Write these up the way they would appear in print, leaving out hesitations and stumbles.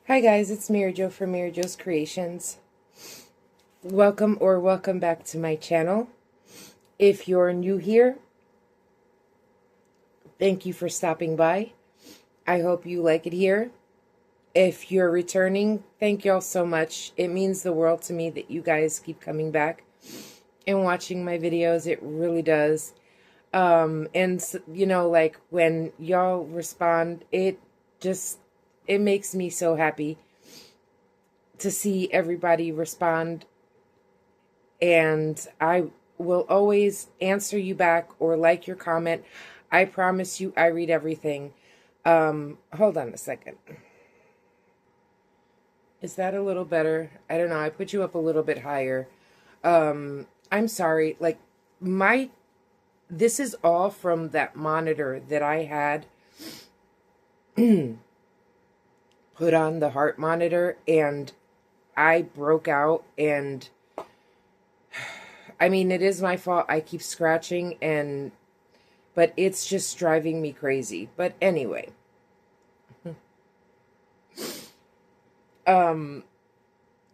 Hi guys, it's Mary Jo from Mary Jo's Creations. Welcome back to my channel. If you're new here, thank you for stopping by. I hope you like it here. If you're returning, thank y'all so much. It means the world to me that you guys keep coming back and watching my videos. It really does. And you know, like when y'all respond, it makes me so happy to see everybody respond, and I will always answer you back or like your comment. I promise you I read everything. Hold on a second. Is that a little better? I don't know. I put you up a little bit higher. I'm sorry. Like this is all from that monitor that I had put on, the heart monitor, and I broke out, and I mean, it is my fault. I keep scratching, but it's just driving me crazy. But anyway,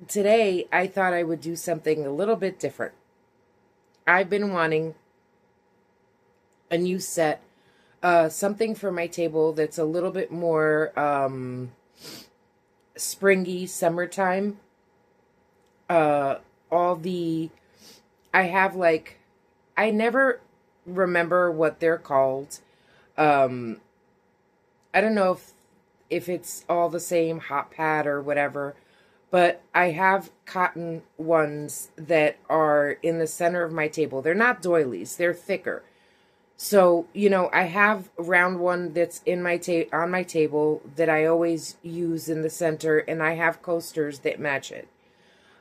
today I thought I would do something a little bit different. I've been wanting a new set, something for my table that's a little bit more springy, summertime. I never remember what they're called. I don't know if it's all the same, hot pad or whatever, but I have cotton ones that are in the center of my table. They're not doilies, they're thicker. So, you know, I have a round one that's in on my table that I always use in the center, and I have coasters that match it.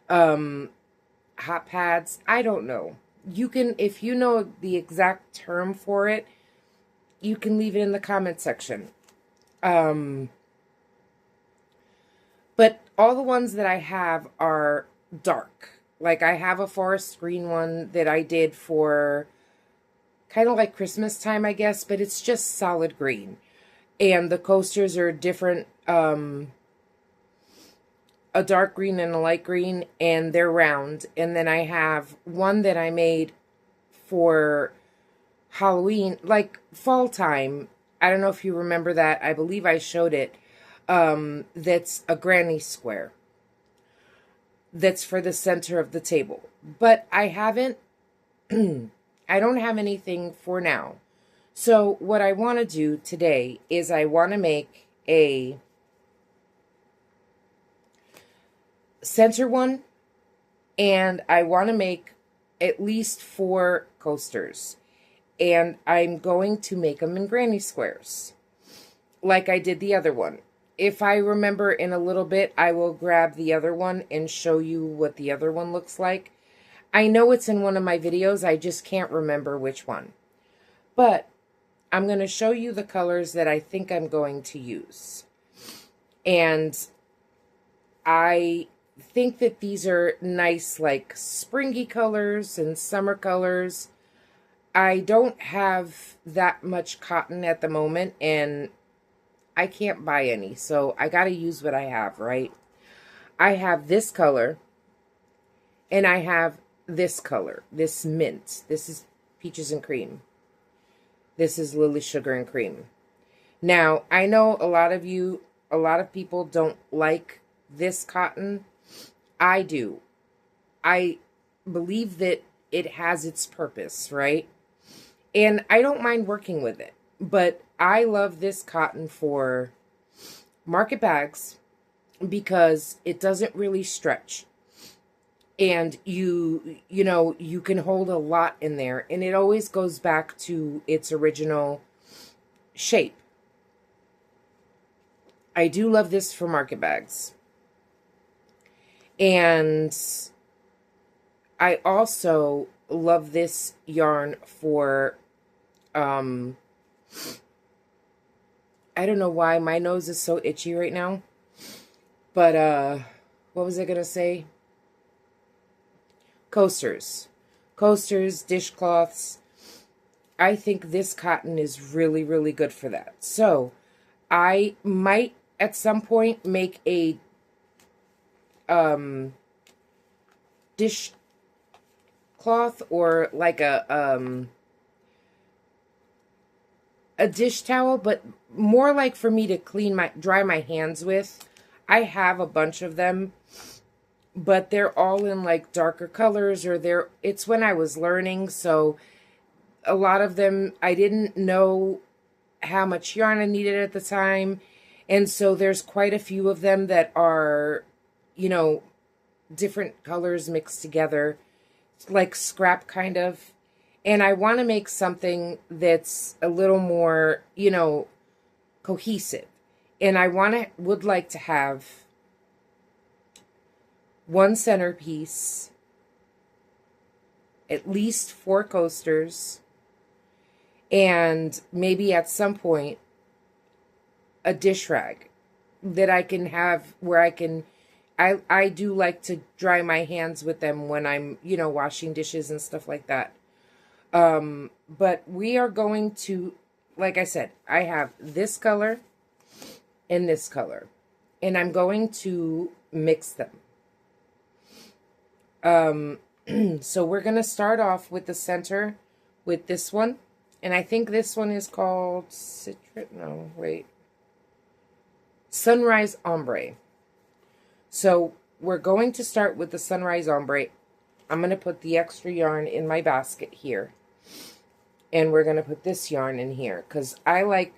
Hot pads, I don't know. You can, if you know the exact term for it, you can leave it in the comment section. But all the ones that I have are dark. Like I have a forest green one that I did for kind of like Christmas time, I guess, but it's just solid green. And the coasters are different, a dark green and a light green, and they're round. And then I have one that I made for Halloween, like fall time. I don't know if you remember that. I believe I showed it. That's a granny square. That's for the center of the table. But I haven't, I don't have anything for now. So what I want to do today is I want to make a center one, and I want to make at least 4 coasters, and I'm going to make them in granny squares like I did the other one. If I remember in a little bit, I will grab the other one and show you what the other one looks like. I know it's in one of my videos, I just can't remember which one. But I'm going to show you the colors that I think I'm going to use. And I think that these are nice, like springy colors and summer colors. I don't have that much cotton at the moment, and I can't buy any, so I got to use what I have, right? I have this color, and I have this color, this mint. This is peaches and cream. This is lily sugar and cream. Now, I know a lot of people don't like this cotton. I do. I believe that it has its purpose, right? And I don't mind working with it. But I love this cotton for market bags because it doesn't really stretch. And you know, you can hold a lot in there, and it always goes back to its original shape. I do love this for market bags. And I also love this yarn for, I don't know why my nose is so itchy right now. But, what was I going to say? Coasters. Coasters, dishcloths. I think this cotton is really, really good for that. So, I might at some point make a dish cloth, or like a dish towel, but more like for me to dry my hands with. I have a bunch of them, but they're all in like darker colors, or it's when I was learning, so a lot of them I didn't know how much yarn I needed at the time. And so there's quite a few of them that are, different colors mixed together, like scrap kind of. And I want to make something that's a little more, cohesive. And would like to have one centerpiece, at least 4 coasters, and maybe at some point a dish rag that I can have where I do like to dry my hands with them when I'm, washing dishes and stuff like that. But we are going to, like I said, I have this color and this color, and I'm going to mix them. So we're going to start off with the center with this one. And I think this one is called Sunrise Ombre. So we're going to start with the Sunrise Ombre. I'm going to put the extra yarn in my basket here. And we're going to put this yarn in here, because I like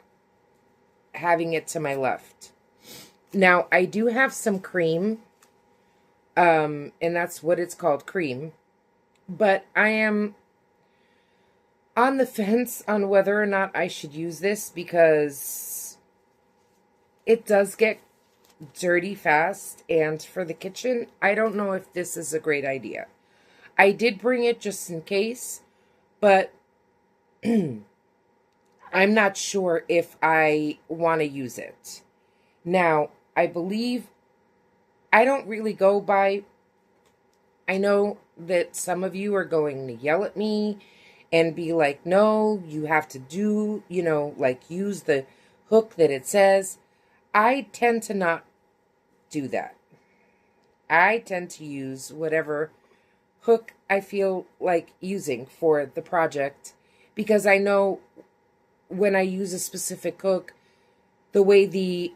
having it to my left. Now, I do have some cream. And that's what it's called, cream. But I am on the fence on whether or not I should use this, because it does get dirty fast, and for the kitchen, I don't know if this is a great idea. I did bring it just in case, but I'm not sure if I want to use it. Now, I believe I don't really go by, I know that some of you are going to yell at me and be like, no, you have to do, use the hook that it says. I tend to not do that. I tend to use whatever hook I feel like using for the project, because I know when I use a specific hook, the way the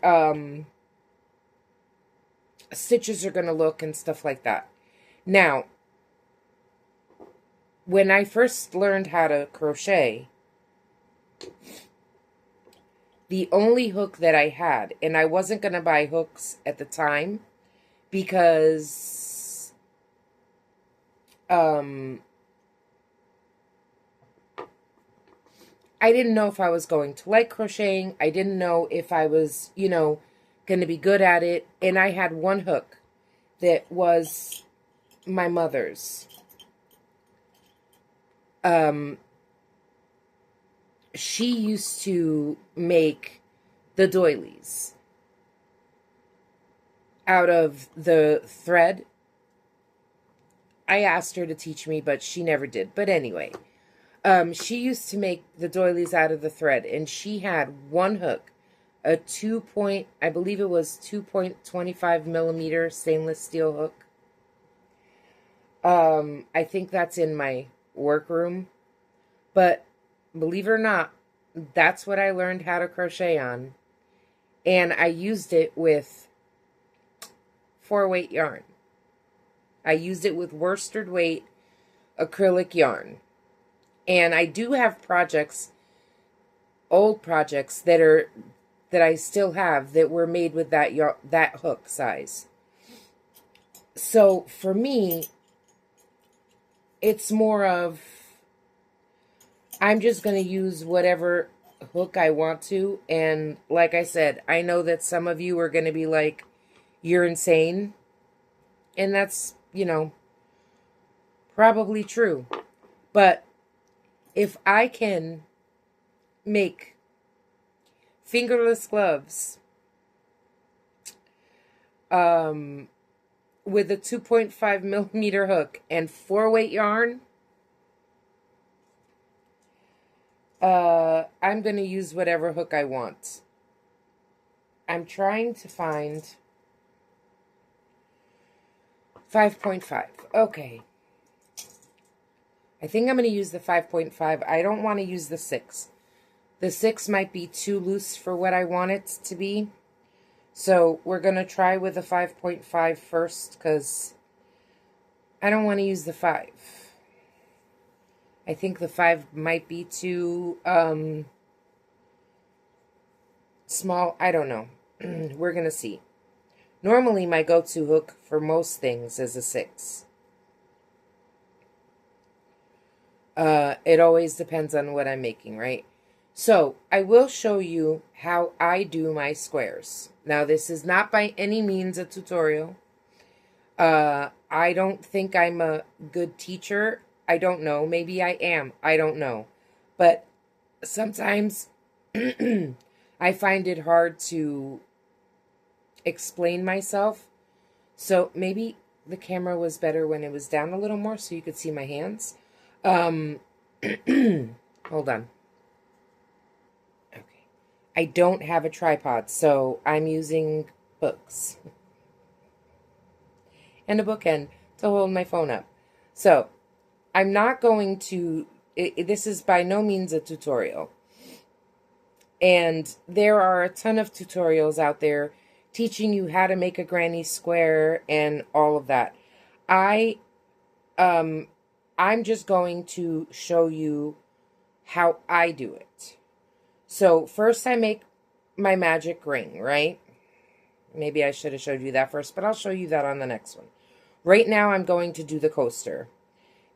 stitches are going to look and stuff like that. Now, when I first learned how to crochet, the only hook that I had, and I wasn't going to buy hooks at the time, because I didn't know if I was going to like crocheting. I didn't know if I was, going to be good at it. And I had one hook that was my mother's. She used to make the doilies out of the thread. I asked her to teach me, but she never did. But anyway, she used to make the doilies out of the thread, and she had one hook, a I believe it was 2.25 millimeter stainless steel hook. I think that's in my workroom, but believe it or not, that's what I learned how to crochet on, and I used it with 4-weight yarn. I used it with worsted weight acrylic yarn. And I do have old projects that I still have that were made with that hook size. So for me, it's more of, I'm just going to use whatever hook I want to. And like I said, I know that some of you are going to be like, you're insane. And that's, probably true. But if I can make fingerless gloves with a 2.5 millimeter hook and 4-weight yarn, I'm going to use whatever hook I want. I'm trying to find 5.5. Okay. I think I'm going to use the 5.5. I don't want to use the 6. The 6 might be too loose for what I want it to be. So we're going to try with the 5.5 first because I don't want to use the 5. I think the 5 might be too small. I don't know. We're going to see. Normally my go-to hook for most things is a 6. It always depends on what I'm making, right? So I will show you how I do my squares. Now this is not by any means a tutorial. I don't think I'm a good teacher. I don't know. Maybe I am. I don't know. But sometimes I find it hard to explain myself. So maybe the camera was better when it was down a little more so you could see my hands. Hold on. Okay. I don't have a tripod, so I'm using books and a bookend to hold my phone up. So I'm not going to, this is by no means a tutorial. And there are a ton of tutorials out there teaching you how to make a granny square and all of that. I'm just going to show you how I do it. So first I make my magic ring, right? Maybe I should have showed you that first, but I'll show you that on the next one. Right now I'm going to do the coaster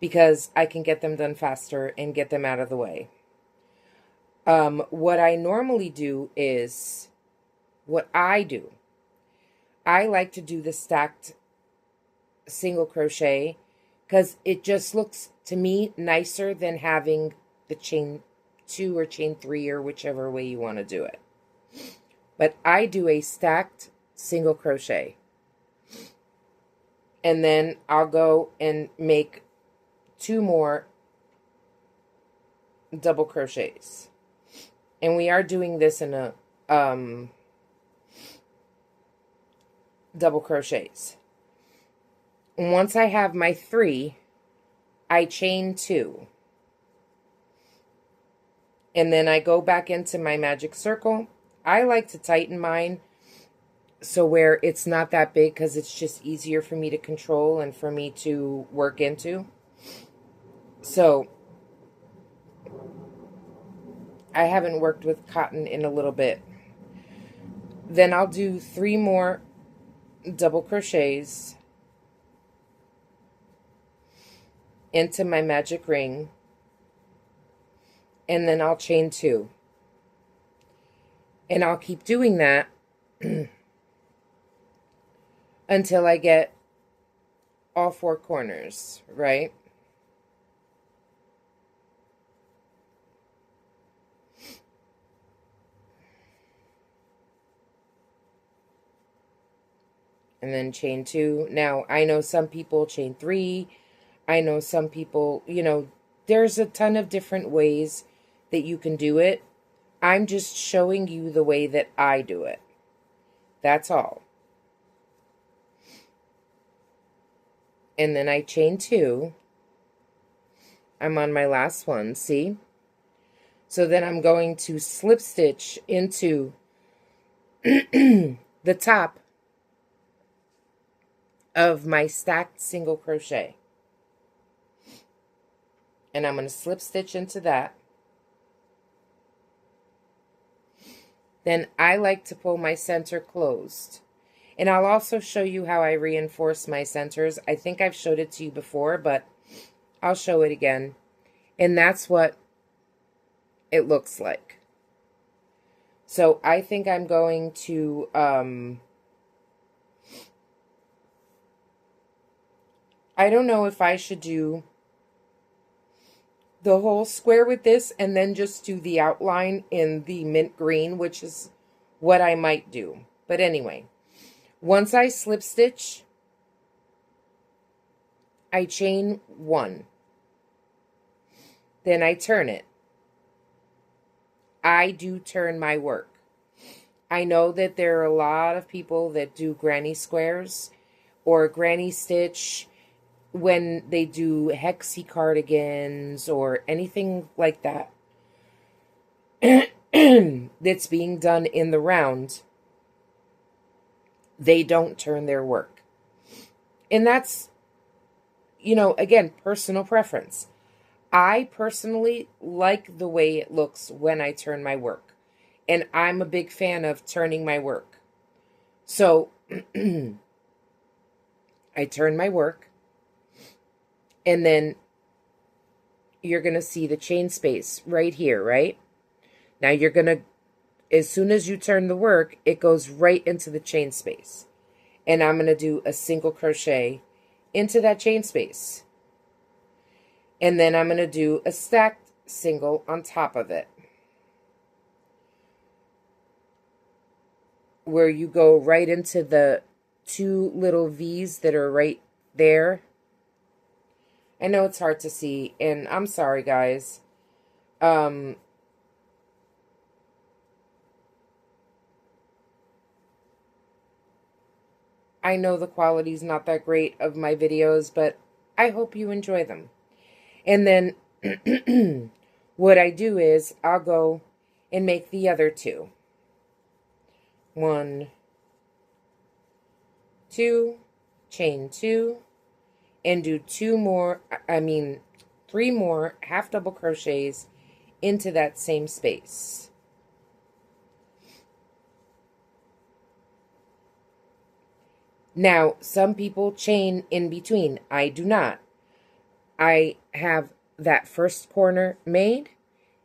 because I can get them done faster and get them out of the way. What I normally do is, I like to do the stacked single crochet because it just looks to me nicer than having the chain 2 or chain 3 or whichever way you want to do it. But I do a stacked single crochet. And then I'll go and make 2 more double crochets. And we are doing this in a double crochets. And once I have my 3, I chain 2. And then I go back into my magic circle. I like to tighten mine so where it's not that big because it's just easier for me to control and for me to work into. So I haven't worked with cotton in a little bit. Then I'll do 3 more double crochets into my magic ring. And then I'll chain 2. And I'll keep doing that until I get all 4 corners, right? And then chain 2. Now, I know some people chain 3. I know some people, there's a ton of different ways that you can do it. I'm just showing you the way that I do it. That's all. And then I chain 2. I'm on my last one, see? So then I'm going to slip stitch into the top of my stacked single crochet. And I'm going to slip stitch into that. Then I like to pull my center closed. And I'll also show you how I reinforce my centers. I think I've showed it to you before, but I'll show it again. And that's what it looks like. So I think I'm going to I don't know if I should do the whole square with this and then just do the outline in the mint green, which is what I might do. But anyway, once I slip stitch, I chain 1. Then I turn it. I do turn my work. I know that there are a lot of people that do granny squares or granny stitch when they do hexie cardigans or anything like that that's being done in the round. They don't turn their work. And that's, again, personal preference. I personally like the way it looks when I turn my work. And I'm a big fan of turning my work. So I turn my work, and then you're going to see the chain space right here, right? Now you're going to, as soon as you turn the work, it goes right into the chain space. And I'm going to do a single crochet into that chain space. And then I'm going to do a stacked single on top of it, where you go right into the two little V's that are right there. I know it's hard to see, and I'm sorry, guys. I know the quality's not that great of my videos, but I hope you enjoy them. And then what I do is I'll go and make the other two. 1, 2, chain 2, and do 3 more half double crochets into that same space. Now, some people chain in between. I do not. I have that first corner made,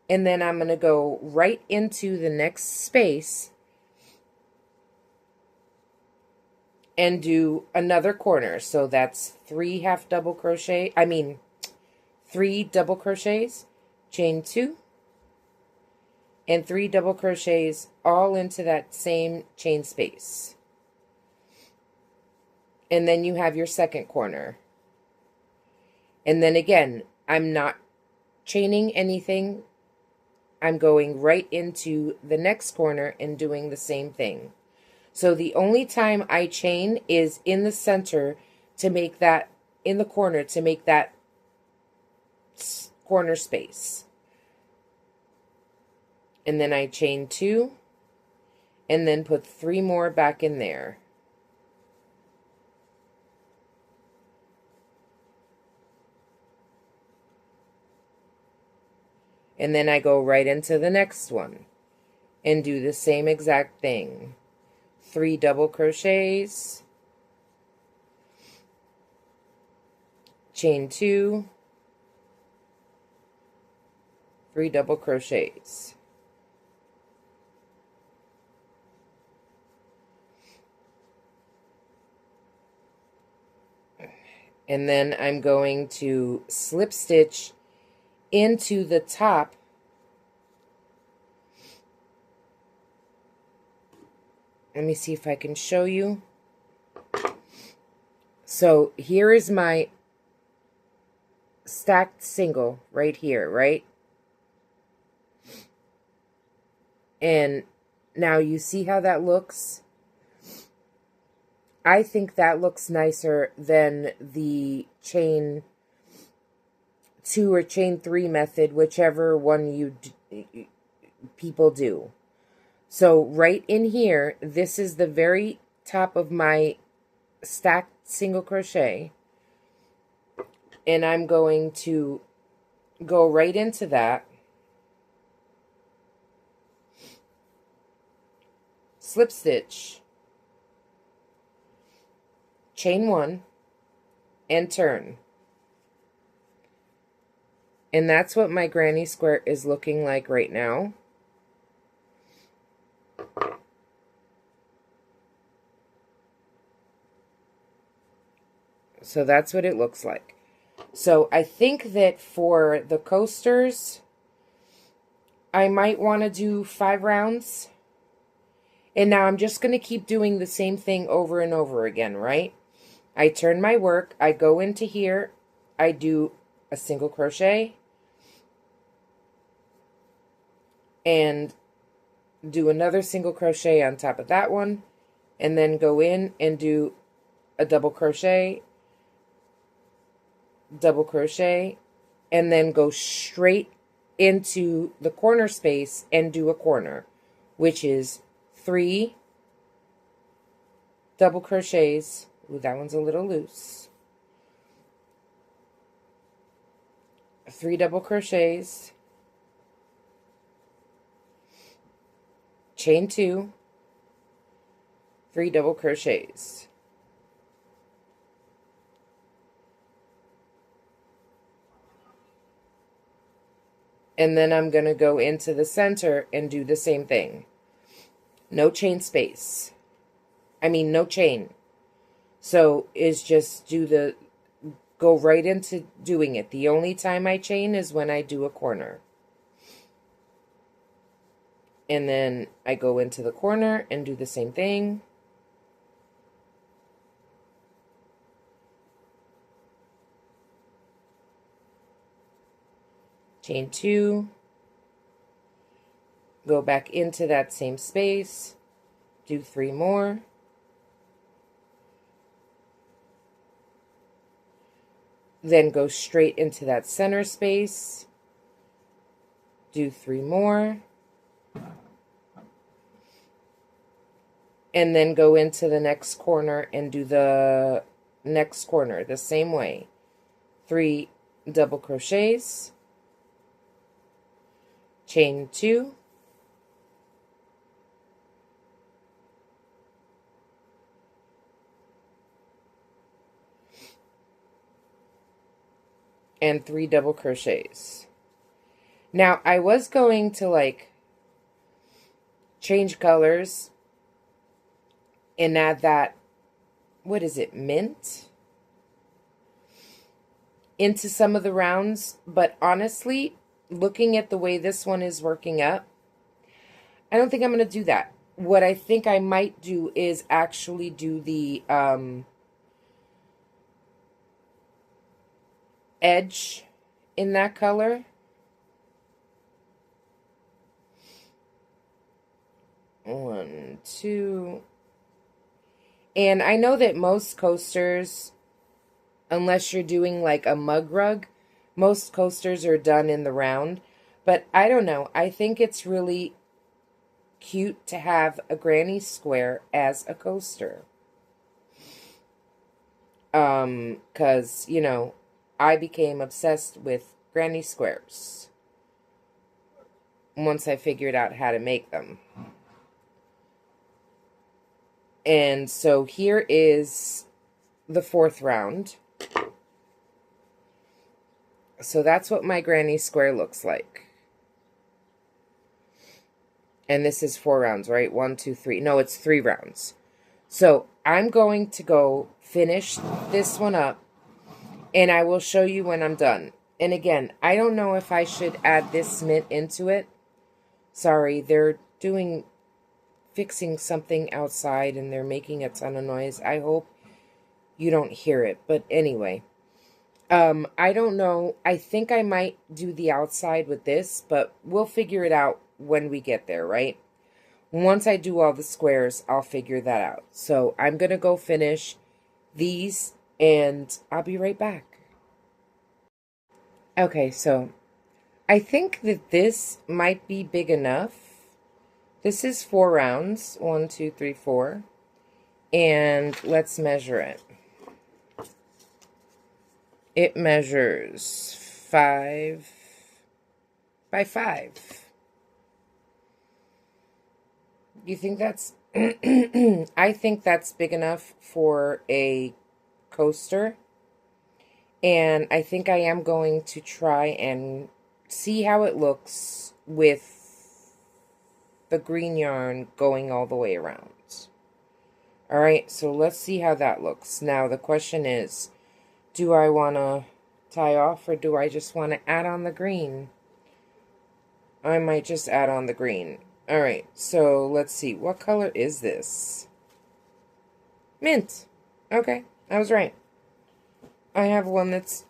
and then I'm going to go right into the next space and do another corner. So that's 3 double crochets, chain 2, and 3 double crochets all into that same chain space. And then you have your second corner. And then again, I'm not chaining anything. I'm going right into the next corner and doing the same thing. So the only time I chain is in the center to make that, in the corner to make that corner space. And then I chain 2 and then put 3 more back in there. And then I go right into the next one and do the same exact thing. 3 double crochets, chain 2, 3 double crochets. And then I'm going to slip stitch into the top Let me see if I can show you. So here is my stacked single right here, right? And now you see how that looks? I think that looks nicer than the chain 2 or chain 3 method, whichever one people do. So right in here, this is the very top of my stacked single crochet, and I'm going to go right into that, slip stitch, chain 1, and turn. And that's what my granny square is looking like right now. So that's what it looks like. So I think that for the coasters, I might want to do 5 rounds. And now I'm just going to keep doing the same thing over and over again, right? I turn my work, I go into here, I do a single crochet, and do another single crochet on top of that one, and then go in and do a double crochet, and then go straight into the corner space and do a corner, which is 3 double crochets. Ooh, that one's a little loose. 3 double crochets, chain 2, 3 double crochets. And then I'm going to go into the center and do the same thing. No chain space. No chain. So is just go right into doing it. The only time I chain is when I do a corner. And then I go into the corner and do the same thing. Chain 2, go back into that same space, do 3 more, then go straight into that center space, do 3 more, and then go into the next corner and do the next corner the same way. 3 double crochets, chain 2, and 3 double crochets. Now, I was going to change colors and add that, what is it, mint? Into some of the rounds, but honestly, looking at the way this one is working up, I don't think I'm going to do that. What I think I might do is actually do the edge in that color. One, two. And I know that most coasters, unless you're doing like a mug rug, most coasters are done in the round. But I don't know. I think it's really cute to have a granny square as a coaster. 'Cause, I became obsessed with granny squares once I figured out how to make them. And so here is the 4th round. So that's what my granny square looks like. And this is 4 rounds, right? 1, 2, 3. No, it's 3 rounds. So I'm going to go finish this one up, and I will show you when I'm done. And again, I don't know if I should add this mint into it. Sorry, they're fixing something outside, and they're making a ton of noise. I hope you don't hear it. But anyway, I don't know. I think I might do the outside with this, but we'll figure it out when we get there, right? Once I do all the squares, I'll figure that out. So I'm going to go finish these, and I'll be right back. Okay, so I think that this might be big enough. This is 4 rounds. 1, 2, 3, 4. And let's measure it. It measures 5 by 5. You think that's... I think that's big enough for a coaster. And I think I am going to try and see how it looks with the green yarn going all the way around. Alright, so let's see how that looks. Now, the question is, do I want to tie off, or do I just want to add on the green? I might just add on the green. Alright, so let's see. What color is this? Mint. Okay, I was right. I have one that's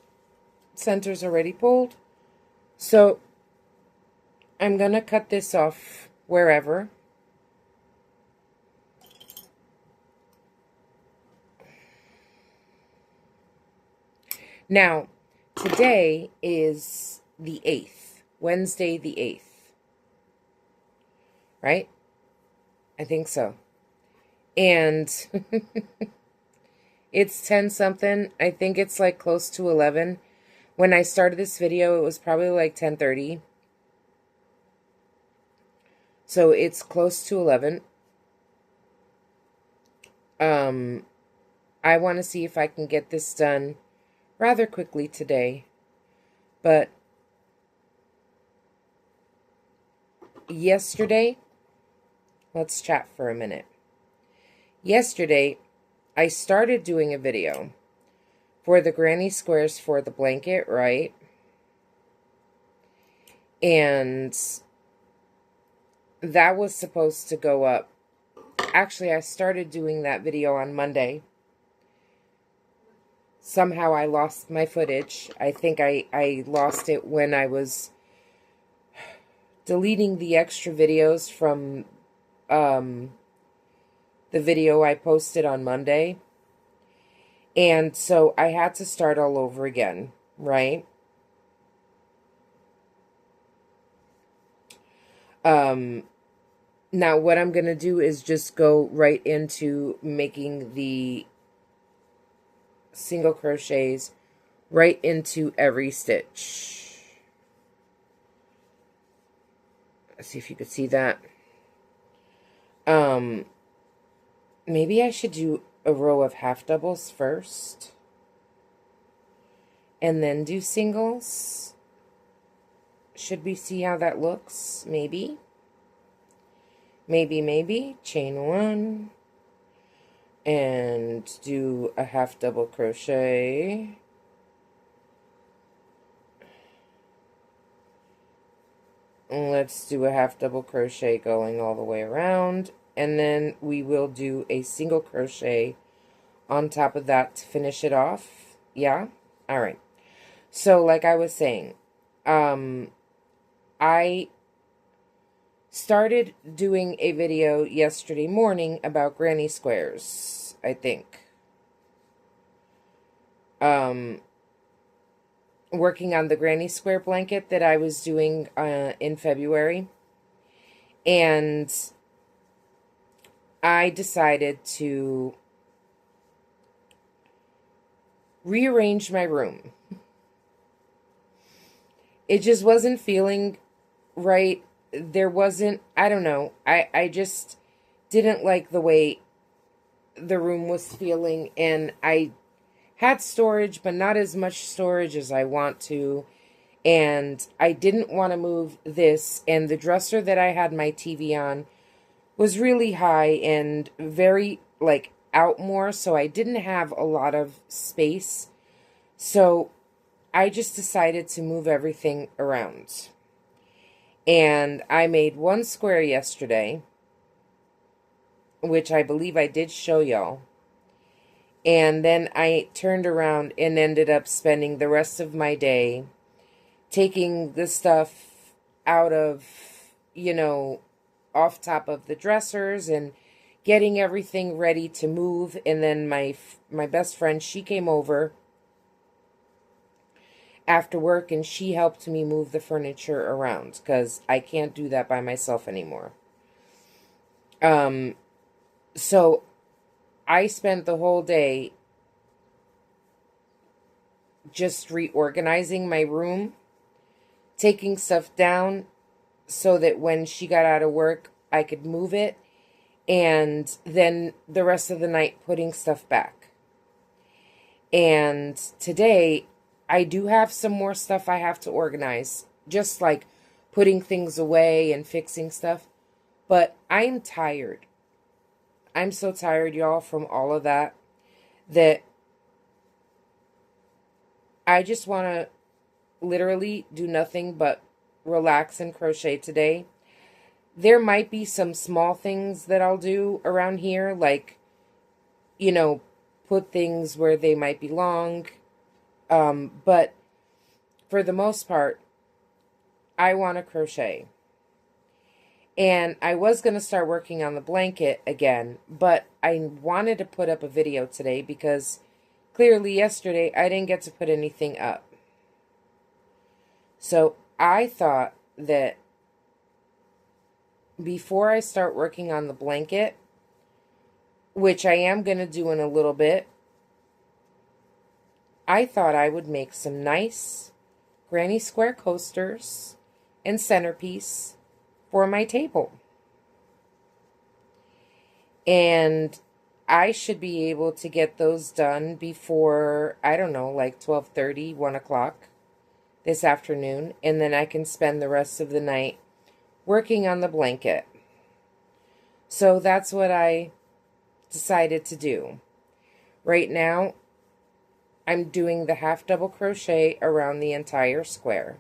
center's already pulled. So I'm going to cut this off wherever. Now, today is the 8th, Wednesday the 8th, right? I think so. And it's 10 something. I think it's like close to 11. When I started this video, it was probably like 10:30. So it's close to 11. I want to see if I can get this done rather quickly today. But yesterday, let's chat for a minute. Yesterday, I started doing a video for the granny squares for the blanket, right? And that was supposed to go up. Actually, I started doing that video on Monday. Somehow I lost my footage. I think I lost it when I was deleting the extra videos from the video I posted on Monday. And so I had to start all over again, right? Now what I'm going to do is just go right into making the single crochets right into every stitch. Let's see if you could see that. Maybe I should do a row of half doubles first and then do singles. Should we see how that looks? Maybe. Maybe. Chain one. And do a half double crochet. And let's do a half double crochet going all the way around. And then we will do a single crochet on top of that to finish it off. Yeah? All right. So, like I was saying, I started doing a video yesterday morning about granny squares, I think. Working on the granny square blanket that I was doing in February. And I decided to rearrange my room. It just wasn't feeling right. There wasn't, I don't know, I just didn't like the way the room was feeling, and I had storage, but not as much storage as I want to, and I didn't want to move this, and the dresser that I had my TV on was really high and very, like, out more, so I didn't have a lot of space, so I just decided to move everything around. And I made one square yesterday, which I believe I did show y'all. And then I turned around and ended up spending the rest of my day taking the stuff out of, you know, off top of the dressers and getting everything ready to move. And then my best friend, she came over after work and she helped me move the furniture around because I can't do that by myself anymore. So I spent the whole day just reorganizing my room, taking stuff down so that when she got out of work, I could move it, and then the rest of the night putting stuff back. And today, I do have some more stuff I have to organize, just like putting things away and fixing stuff, but I'm tired. I'm so tired, y'all, from all of that I just want to literally do nothing but relax and crochet today. There might be some small things that I'll do around here, like, you know, put things where they might belong. But for the most part, I want to crochet. And I was going to start working on the blanket again, but I wanted to put up a video today because clearly yesterday I didn't get to put anything up. So I thought that before I start working on the blanket, which I am going to do in a little bit, I thought I would make some nice granny square coasters and centerpiece for my table. And I should be able to get those done before, I don't know, like 12:30, 1 o'clock this afternoon. And then I can spend the rest of the night working on the blanket. So that's what I decided to do. Right now, I'm doing the half double crochet around the entire square.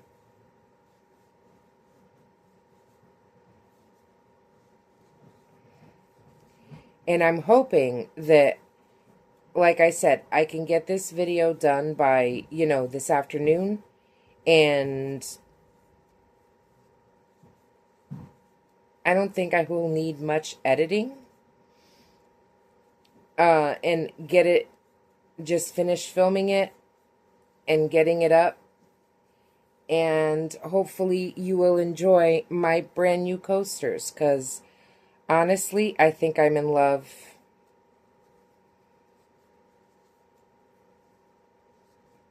And I'm hoping that, like I said, I can get this video done by, this afternoon. And I don't think I will need much editing. And get it, just finish filming it and getting it up. And hopefully you will enjoy my brand new coasters, because honestly, I think I'm in love.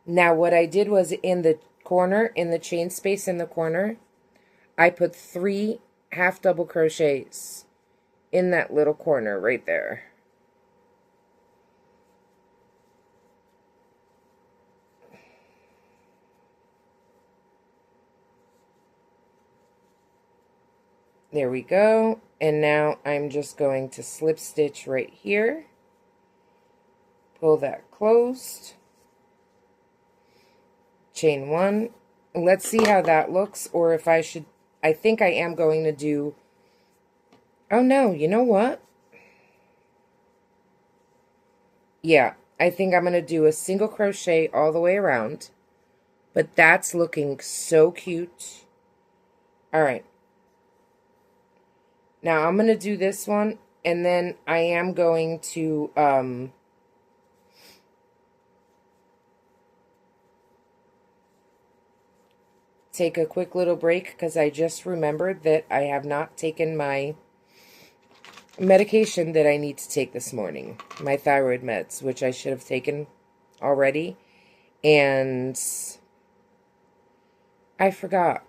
Now, what I did was in the corner, in the chain space in the corner, I put 3 half double crochets in that little corner right there. There we go. And now I'm just going to slip stitch right here. Pull that closed. Chain 1. Let's see how that looks, or if I should, I think I am going to do, oh no, you know what? Yeah, I think I'm going to do a single crochet all the way around, but that's looking so cute. All right. Now I'm going to do this one, and then I am going to, take a quick little break, because I just remembered that I have not taken my medication that I need to take this morning. My thyroid meds, which I should have taken already. And I forgot.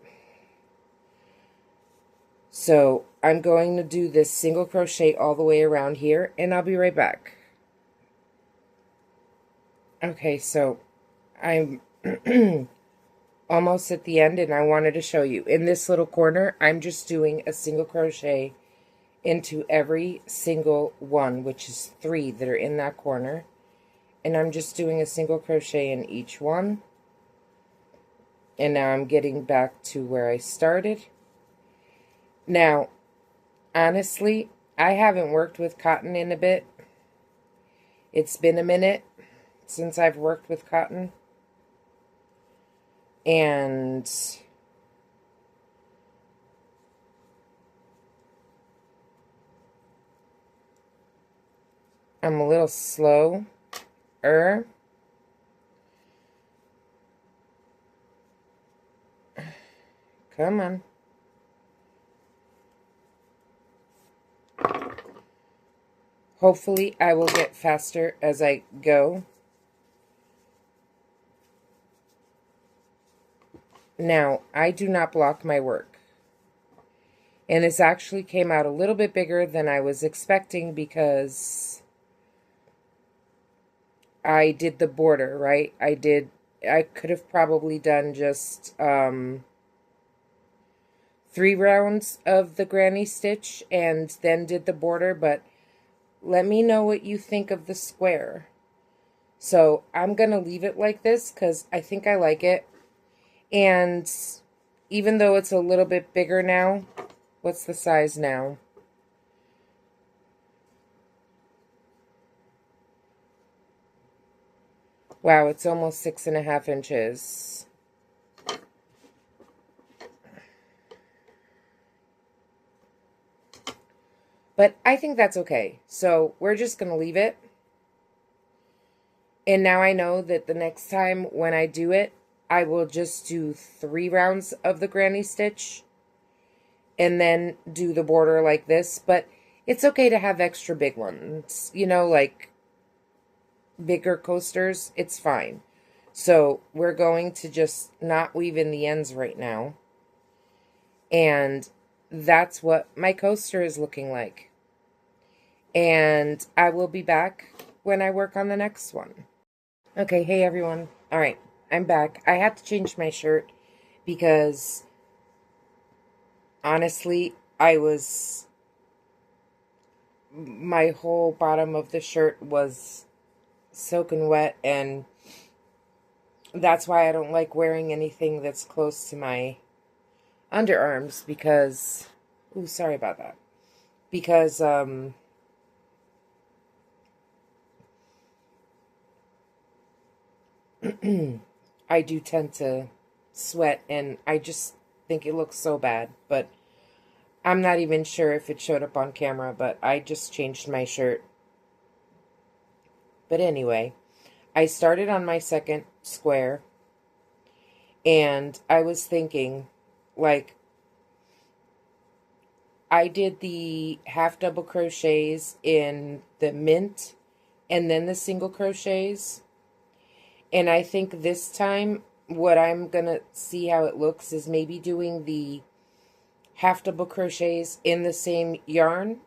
So I'm going to do this single crochet all the way around here, and I'll be right back. Okay, so I'm almost at the end, and I wanted to show you. In this little corner, I'm just doing a single crochet into every single one, which is 3 that are in that corner. And I'm just doing a single crochet in each one. And now I'm getting back to where I started. Now, honestly, I haven't worked with cotton in a bit. It's been a minute since I've worked with cotton. And I'm a little slow. Come on. Hopefully I will get faster as I go. Now, I do not block my work. And this actually came out a little bit bigger than I was expecting, because I did the border, right? I could have probably done just 3 rounds of the granny stitch and then did the border, but let me know what you think of the square. So I'm going to leave it like this because I think I like it. And even though it's a little bit bigger now, what's the size now? Wow, it's almost 6.5 inches. But I think that's okay. So we're just going to leave it. And now I know that the next time when I do it, I will just do 3 rounds of the granny stitch and then do the border like this. But it's okay to have extra big ones, you know, like bigger coasters. It's fine. So we're going to just not weave in the ends right now. And that's what my coaster is looking like. And I will be back when I work on the next one. Okay, hey everyone. All right, I'm back. I had to change my shirt because honestly, my whole bottom of the shirt was soaking wet, and that's why I don't like wearing anything that's close to my underarms because, ooh, sorry about that. Because, I do tend to sweat, and I just think it looks so bad. But I'm not even sure if it showed up on camera, but I just changed my shirt. But anyway, I started on my second square, and I was thinking, like, I did the half double crochets in the mint and then the single crochets. And I think this time what I'm going to see how it looks is maybe doing the half double crochets in the same yarn,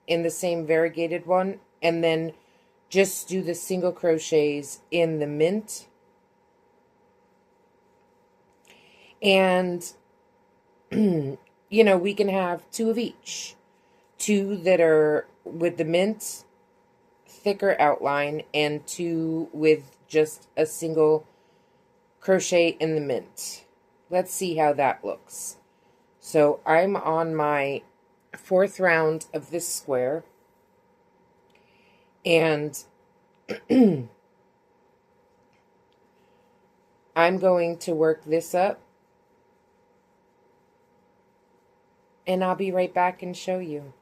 in the same variegated one, and then just do the single crochets in the mint. And, you know, we can have 2 of each. 2 that are with the mint, thicker outline, and 2 with just a single crochet in the mint. Let's see how that looks. So I'm on my 4th round of this square, and I'm going to work this up, and I'll be right back and show you.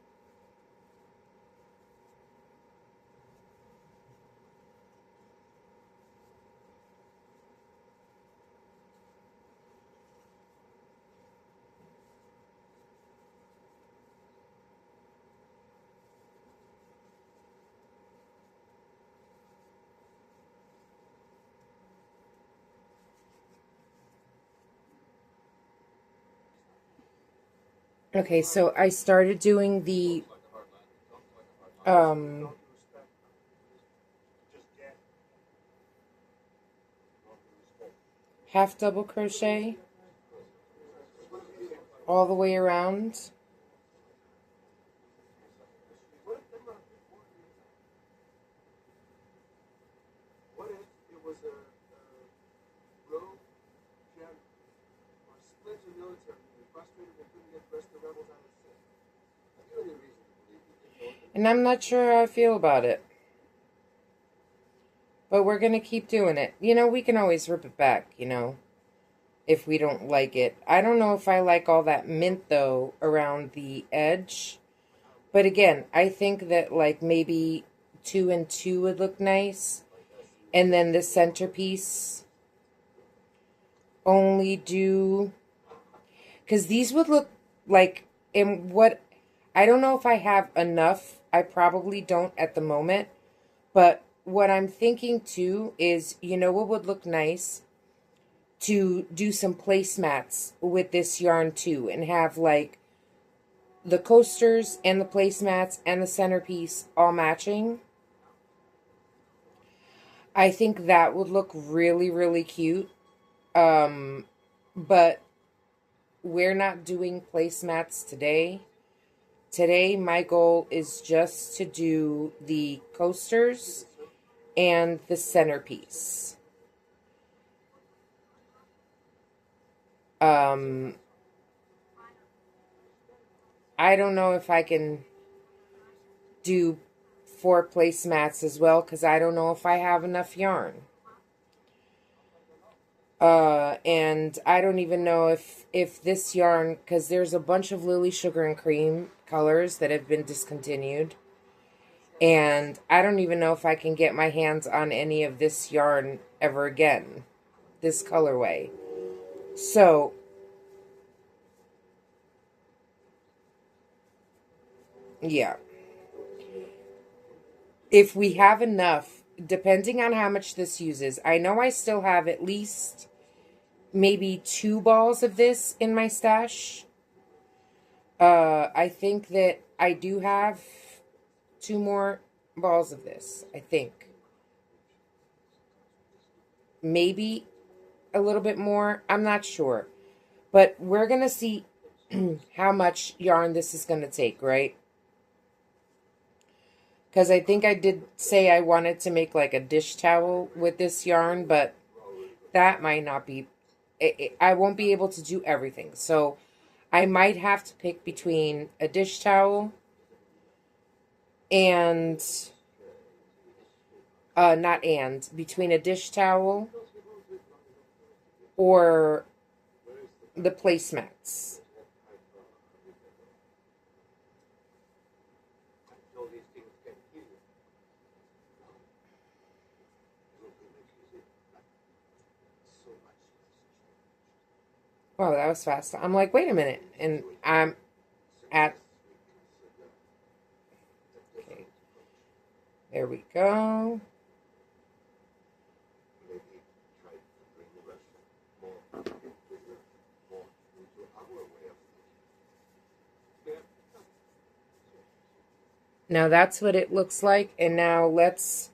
Okay, so I started doing the half double crochet all the way around. And I'm not sure how I feel about it. But we're going to keep doing it. You know, we can always rip it back, you know, if we don't like it. I don't know if I like all that mint, though, around the edge. But again, I think that, like, maybe 2 and 2 would look nice. And then the centerpiece only do... Because these would look like... And what... I don't know if I have enough. I probably don't at the moment. But what I'm thinking, too, is, you know what would look nice? To do some placemats with this yarn, too. And have, like, the coasters and the placemats and the centerpiece all matching. I think that would look really, really cute. But we're not doing placemats today. Today, my goal is just to do the coasters and the centerpiece. I don't know if I can do 4 placemats as well, because I don't know if I have enough yarn. And I don't even know if this yarn, because there's a bunch of Lily Sugar and Cream colors that have been discontinued. And I don't even know if I can get my hands on any of this yarn ever again. This colorway. So, yeah. If we have enough, depending on how much this uses, I know I still have at least maybe 2 balls of this in my stash. I think that I do have 2 more balls of this, I think. Maybe a little bit more. I'm not sure. But we're going to see how much yarn this is going to take, right? Because I think I did say I wanted to make like a dish towel with this yarn, but that might not be... I won't be able to do everything. So I might have to pick between a dish towel and... between a dish towel or the placemats. Wow, that was fast. I'm like, wait a minute. And I'm at... Okay. There we go. Now that's what it looks like. And now let's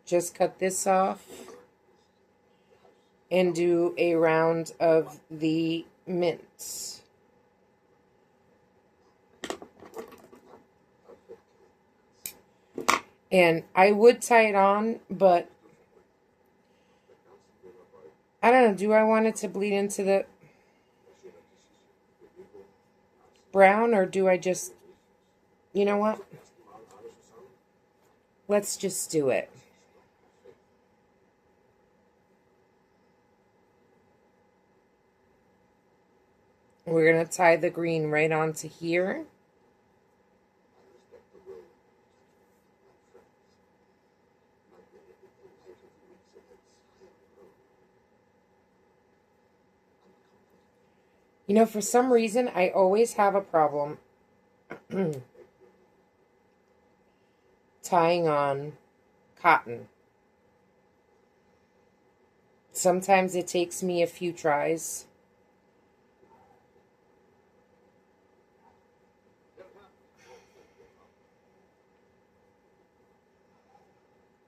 just cut this off and do a round of the mints. And I would tie it on, but I don't know. Do I want it to bleed into the brown, or do I just... You know what? Let's just do it. We're going to tie the green right onto here. You know, for some reason, I always have a problem tying on cotton. Sometimes it takes me a few tries.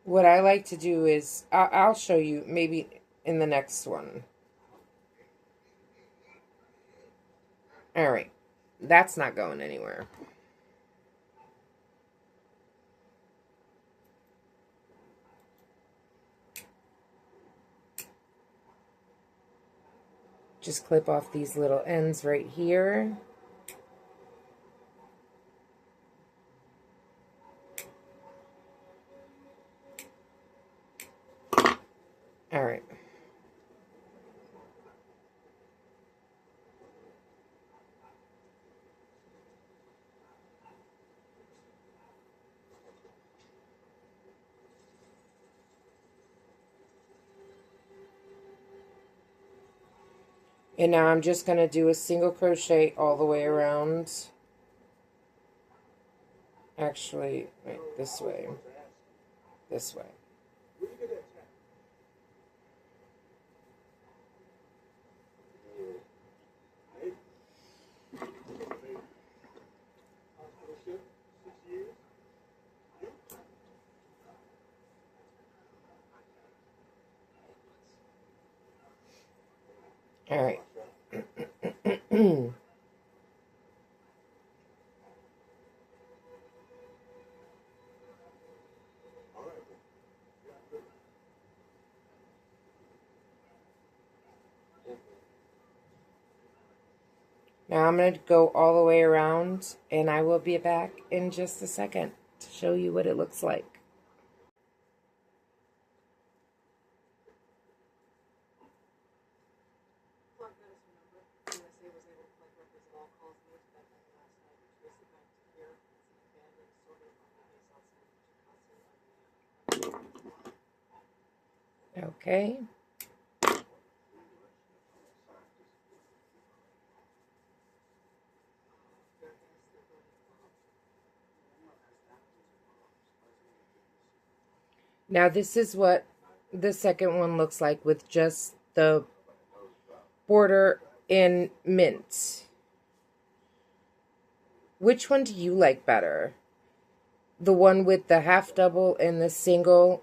What I like to do is, I'll show you maybe in the next one. All right. That's not going anywhere. Just clip off these little ends right here. All right. And now I'm just going to do a single crochet all the way around. Actually, wait, this way. This way. All right. Now I'm going to go all the way around, and I will be back in just a second to show you what it looks like. Okay. Now this is what the second one looks like with just the border in mint. Which one do you like better? The one with the half double and the single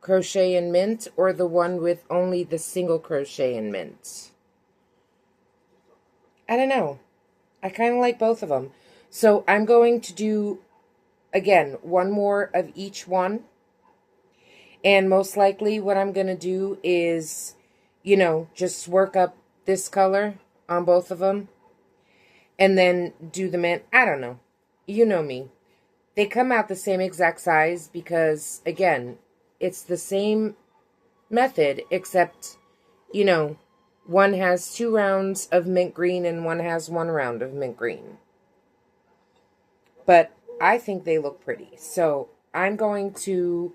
crochet in mint, or the one with only the single crochet in mint? I don't know. I kind of like both of them. So I'm going to do, again, one more of each one. And most likely what I'm going to do is, just work up this color on both of them. And then do the mint. I don't know. You know me. They come out the same exact size because, again, it's the same method, except, one has 2 rounds of mint green and one has 1 round of mint green. But I think they look pretty. So I'm going to,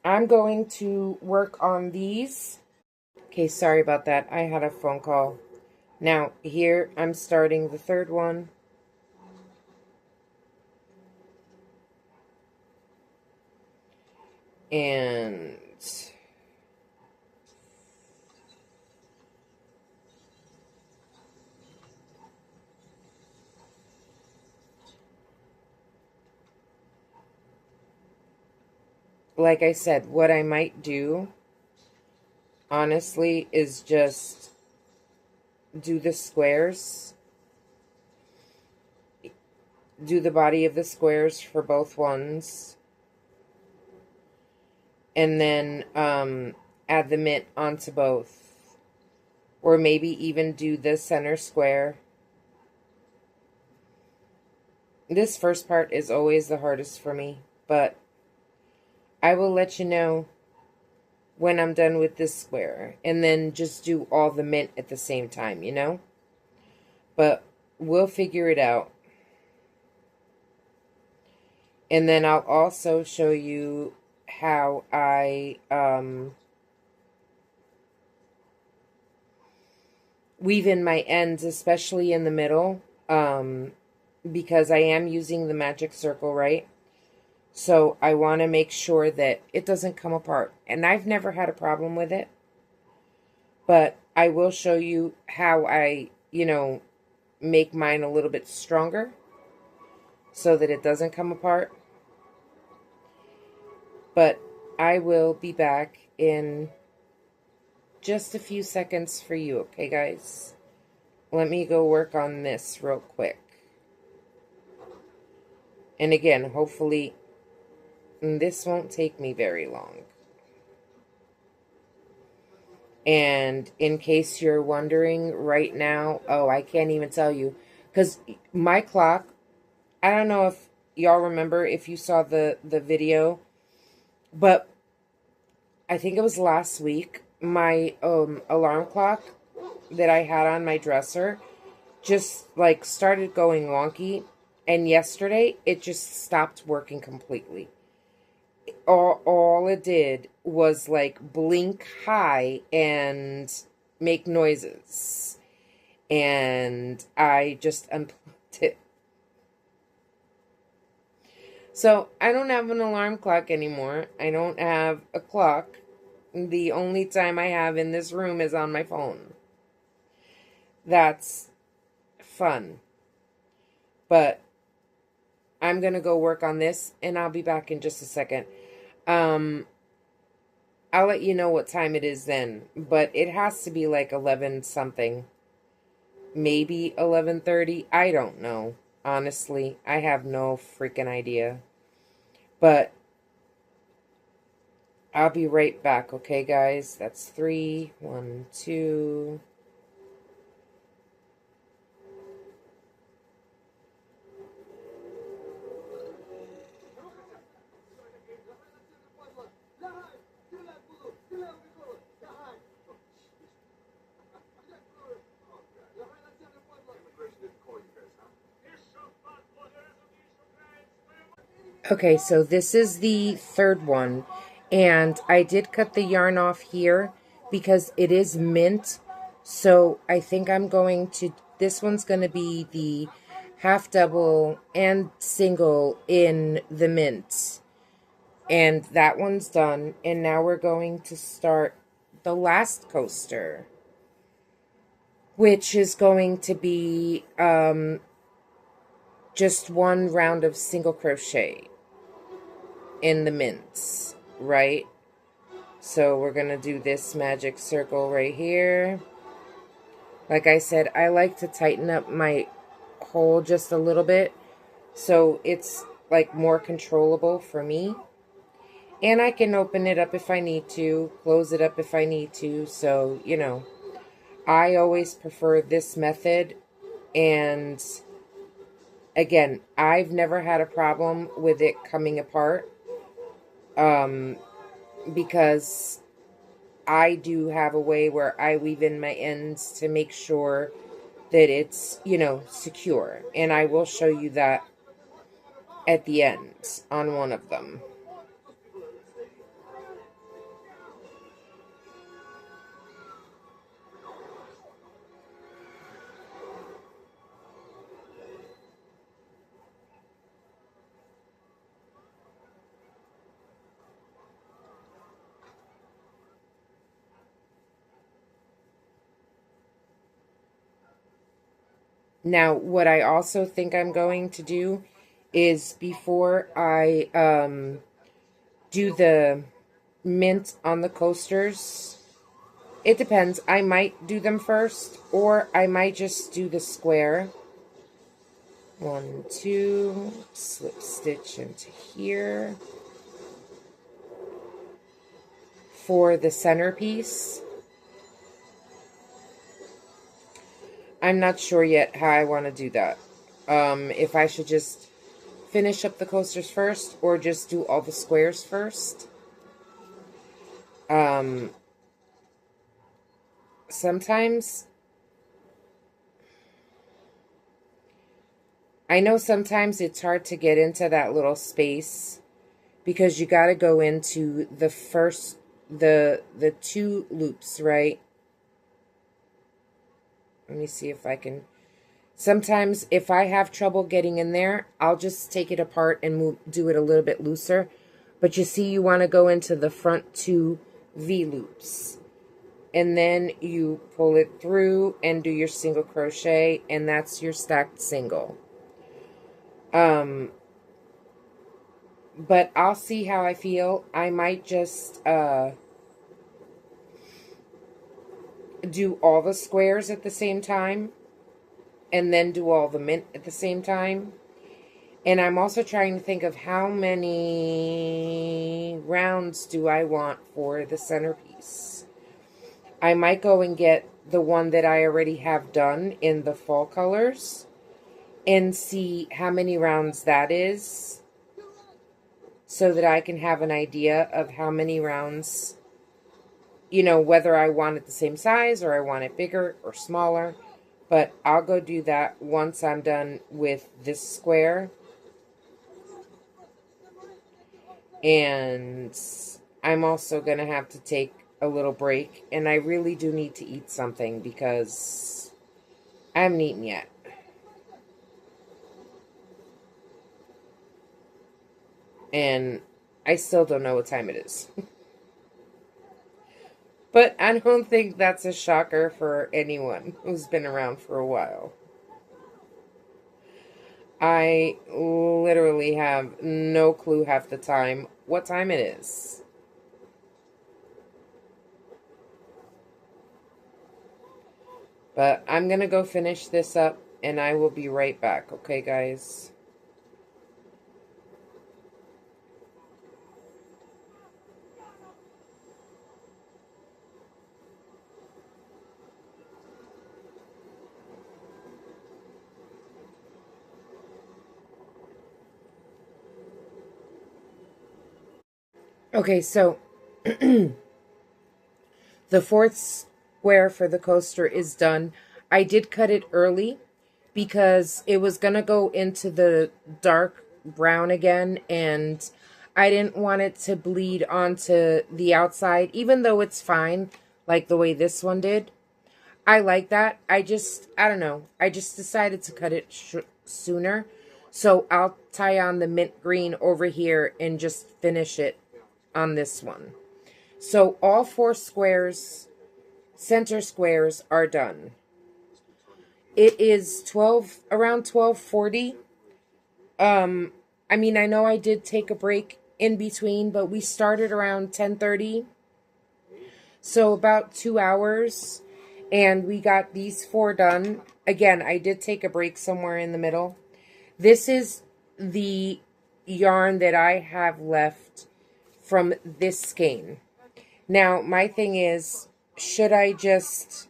I'm going to work on these. Okay, sorry about that. I had a phone call. Now, here I'm starting the third one. And like I said, what I might do, honestly, is just do the squares. Do the body of the squares for both ones. And then add the mint onto both. Or maybe even do the center square. This first part is always the hardest for me, but I will let you know when I'm done with this square. And then just do all the mint at the same time, But we'll figure it out. And then I'll also show you how I weave in my ends, especially in the middle, because I am using the magic circle, right? So I want to make sure that it doesn't come apart. And I've never had a problem with it. But I will show you how I, make mine a little bit stronger so that it doesn't come apart. But I will be back in just a few seconds for you, okay, guys? Let me go work on this real quick. And again, hopefully this won't take me very long. And in case you're wondering right now, I can't even tell you. Because my clock, I don't know if y'all remember, if you saw the video, but I think it was last week, my alarm clock that I had on my dresser just like started going wonky. And yesterday, it just stopped working completely. All it did was like blink high and make noises. And I just unplugged it. So I don't have an alarm clock anymore. I don't have a clock. The only time I have in this room is on my phone. That's fun. But I'm going to go work on this and I'll be back in just a second. I'll let you know what time it is then, but it has to be like 11 something. Maybe 11:30. I don't know. Honestly, I have no freaking idea. But I'll be right back, okay, guys? That's 3, 1, 2. Okay, so this is the third one, and I did cut the yarn off here because it is mint, so I think I'm going to, this one's going to be the half double and single in the mint, and that one's done, and now we're going to start the last coaster, which is going to be just one round of single crochet in the mints, right? So we're going to do this magic circle right here. Like I said, I like to tighten up my hole just a little bit so it's like more controllable for me. And I can open it up if I need to, close it up if I need to. So, you know, I always prefer this method. And again, I've never had a problem with it coming apart. Because I do have a way where I weave in my ends to make sure that it's, you know, secure. And I will show you that at the end on one of them. Now, what I also think I'm going to do is before I do the mint on the coasters, it depends. I might do them first, or I might just do the square. 1, 2, slip stitch into here for the centerpiece. I'm not sure yet how I want to do that. If I should just finish up the coasters first or just do all the squares first. Sometimes, I know sometimes it's hard to get into that little space because you got to go into the first, the 2 loops, right? Let me see if I can. Sometimes if I have trouble getting in there, I'll just take it apart and do it a little bit looser. But you see, you want to go into the front 2 V-loops. And then you pull it through and do your single crochet, and that's your stacked single. But I'll see how I feel. I might just do all the squares at the same time and then do all the mint at the same time. And I'm also trying to think of how many rounds do I want for the centerpiece. I might go and get the one that I already have done in the fall colors and see how many rounds that is so that I can have an idea of how many rounds, you know, whether I want it the same size or I want it bigger or smaller. But I'll go do that once I'm done with this square. And I'm also going to have to take a little break. And I really do need to eat something because I haven't eaten yet. And I still don't know what time it is. But I don't think that's a shocker for anyone who's been around for a while. I literally have no clue half the time what time it is. But I'm going to go finish this up and I will be right back. Okay, guys? Okay, so the 4th square for the coaster is done. I did cut it early because it was going to go into the dark brown again, and I didn't want it to bleed onto the outside, even though it's fine, like the way this one did. I like that. I don't know. I just decided to cut it sooner. So I'll tie on the mint green over here and just finish it on this one. So all 4 squares, center squares, are done. It is around 12:40. I mean, I know I did take a break in between, but we started around 10:30. So about 2 hours, and we got these 4 done. Again, I did take a break somewhere in the middle. This is the yarn that I have left from this skein. Now, my thing is, should I just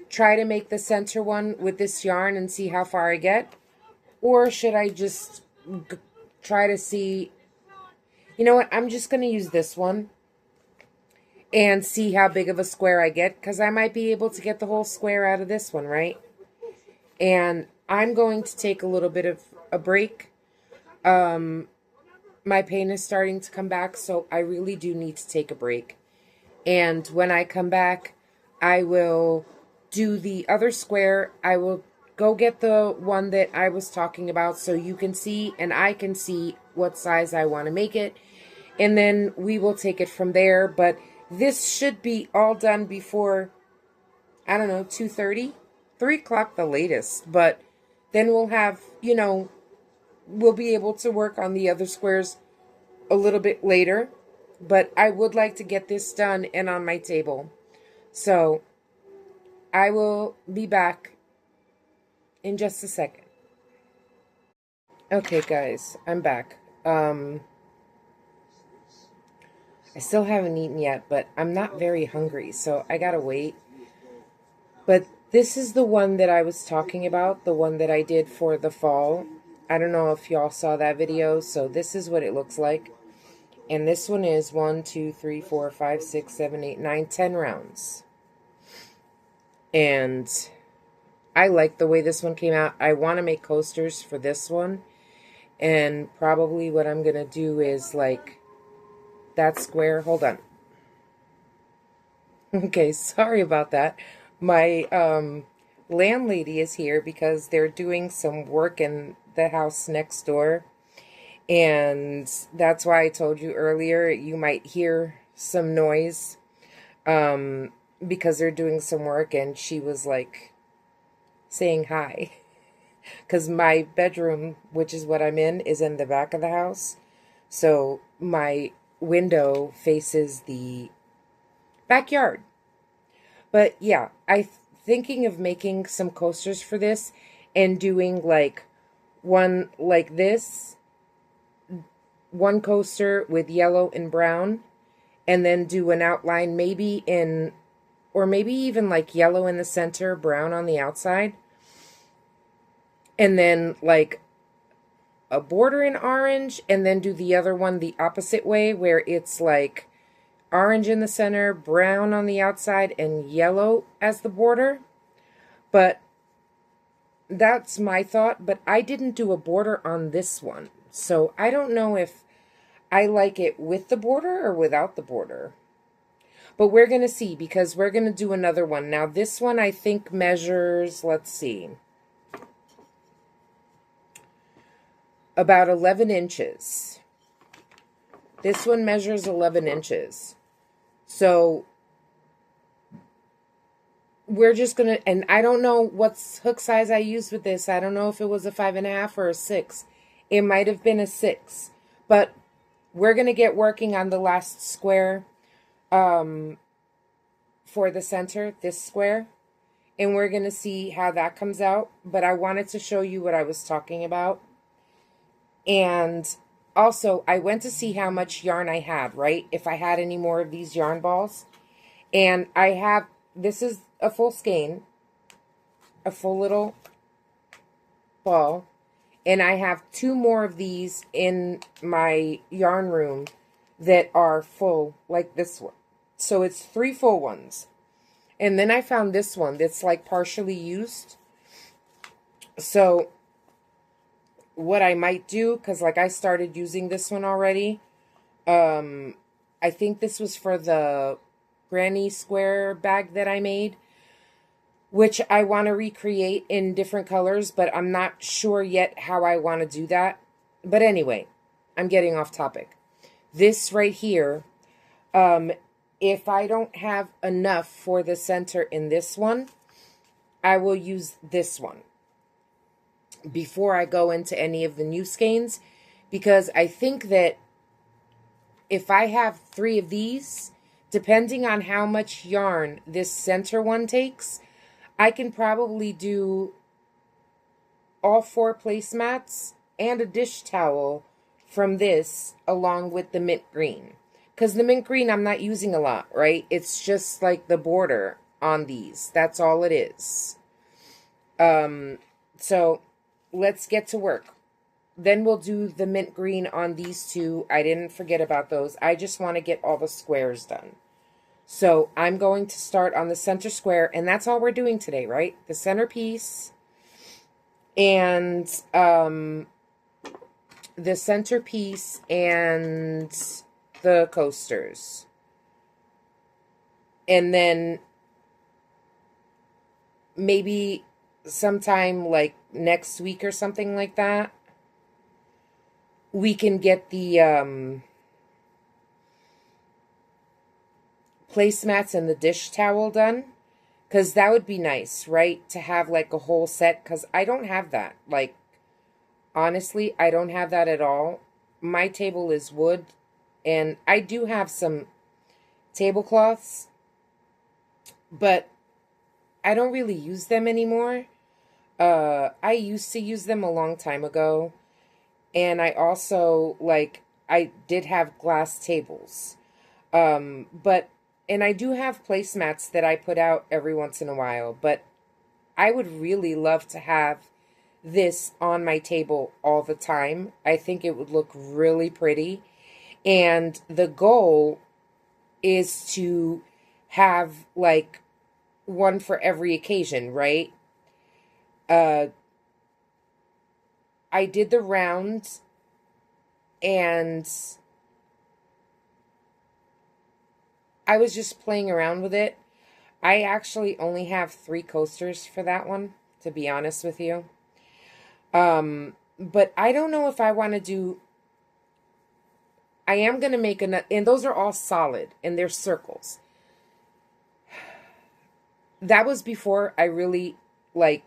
try to make the center one with this yarn and see how far I get? Or should I just try to see, you know what, I'm just going to use this one and see how big of a square I get, because I might be able to get the whole square out of this one, right? And I'm going to take a little bit of a break. My pain is starting to come back, so I really do need to take a break. And when I come back, I will do the other square. I will go get the one that I was talking about so you can see and I can see what size I want to make it. And then we will take it from there. But this should be all done before, I don't know, 2:30, 3 o'clock the latest. But then we'll have, you know, we'll be able to work on the other squares a little bit later. But I would like to get this done and on my table. So I will be back in just a second. Okay, guys, I'm back. I still haven't eaten yet, but I'm not very hungry, so I gotta wait. But this is the one that I was talking about, the one that I did for the fall. I don't know if y'all saw that video, so this is what it looks like. And this one is 1, 2, 3, 4, 5, 6, 7, 8, 9, 10 rounds. And I like the way this one came out. I want to make coasters for this one. And probably what I'm going to do is like that square. Hold on. Okay, sorry about that. My landlady is here because they're doing some work in the house next door. And that's why I told you earlier you might hear some noise because they're doing some work, and she was like saying hi. Because my bedroom, which is what I'm in, is in the back of the house. So my window faces the backyard. But yeah, I'm thinking of making some coasters for this and doing like one like this. One coaster with yellow and brown, and then do an outline maybe in, or maybe even like yellow in the center, brown on the outside, and then like a border in orange, and then do the other one the opposite way where it's like orange in the center, brown on the outside, and yellow as the border. But that's my thought, but I didn't do a border on this one, so I don't know if I like it with the border or without the border. But we're going to see, because we're going to do another one. Now, this one I think measures, let's see, about 11 inches. This one measures 11 inches. So we're just going to, and I don't know what hook size I used with this. I don't know if it was a 5.5 or a 6. It might have been a 6. But we're going to get working on the last square for the center, this square. And we're going to see how that comes out. But I wanted to show you what I was talking about. And also, I went to see how much yarn I had, right? If I had any more of these yarn balls. And I have, this is a full skein. A full little ball. And I have 2 more of these in my yarn room that are full, like this one. So it's 3 full ones. And then I found this one that's like partially used. So what I might do, because like I started using this one already. Um, I think this was for the granny square bag that I made, which I want to recreate in different colors, but I'm not sure yet how I want to do that. But anyway, I'm getting off topic. This right here, um, if I don't have enough for the center in this one, I will use this one before I go into any of the new skeins, because I think that if I have 3 of these, depending on how much yarn this center one takes, I can probably do all 4 placemats and a dish towel from this along with the mint green. Because the mint green I'm not using a lot, right? It's just like the border on these. That's all it is. So let's get to work. Then we'll do the mint green on these 2. I didn't forget about those. I just want to get all the squares done. So I'm going to start on the center square, and that's all we're doing today, right? The centerpiece and the centerpiece and the coasters. And then maybe sometime like next week or something like that, we can get the placemats and the dish towel done. Because that would be nice, right? To have like a whole set. Because I don't have that. Like, honestly, I don't have that at all. My table is wood. And I do have some tablecloths. But I don't really use them anymore. I used to use them a long time ago. And I also, like, I did have glass tables. But and I do have placemats that I put out every once in a while, but I would really love to have this on my table all the time. I think it would look really pretty. And the goal is to have like one for every occasion, right? Uh, I did the round and I was just playing around with it. I actually only have 3 coasters for that one, to be honest with you. But I don't know if I want to do. I am going to make another, and those are all solid, and they're circles. That was before I really, like,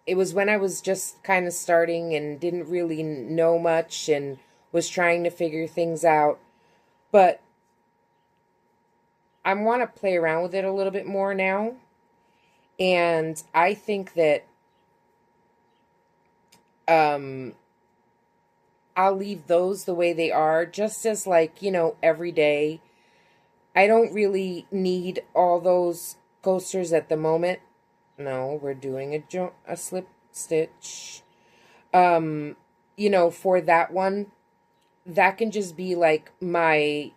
it was when I was just kind of starting and didn't really know much and was trying to figure things out. But I want to play around with it a little bit more now. And I think that I'll leave those the way they are, just as like, every day. I don't really need all those coasters at the moment. No, we're doing a slip stitch. For that one, that can just be like my,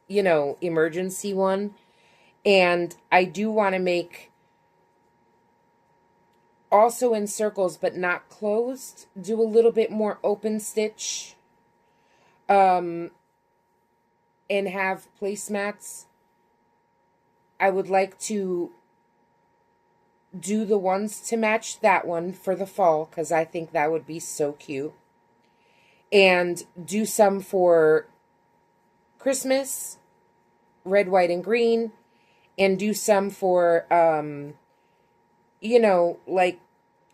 emergency one. And I do want to make also in circles, but not closed, do a little bit more open stitch, and have placemats. I would like to do the ones to match that one for the fall, because I think that would be so cute. And do some for Christmas, red, white, and green. And do some for, like,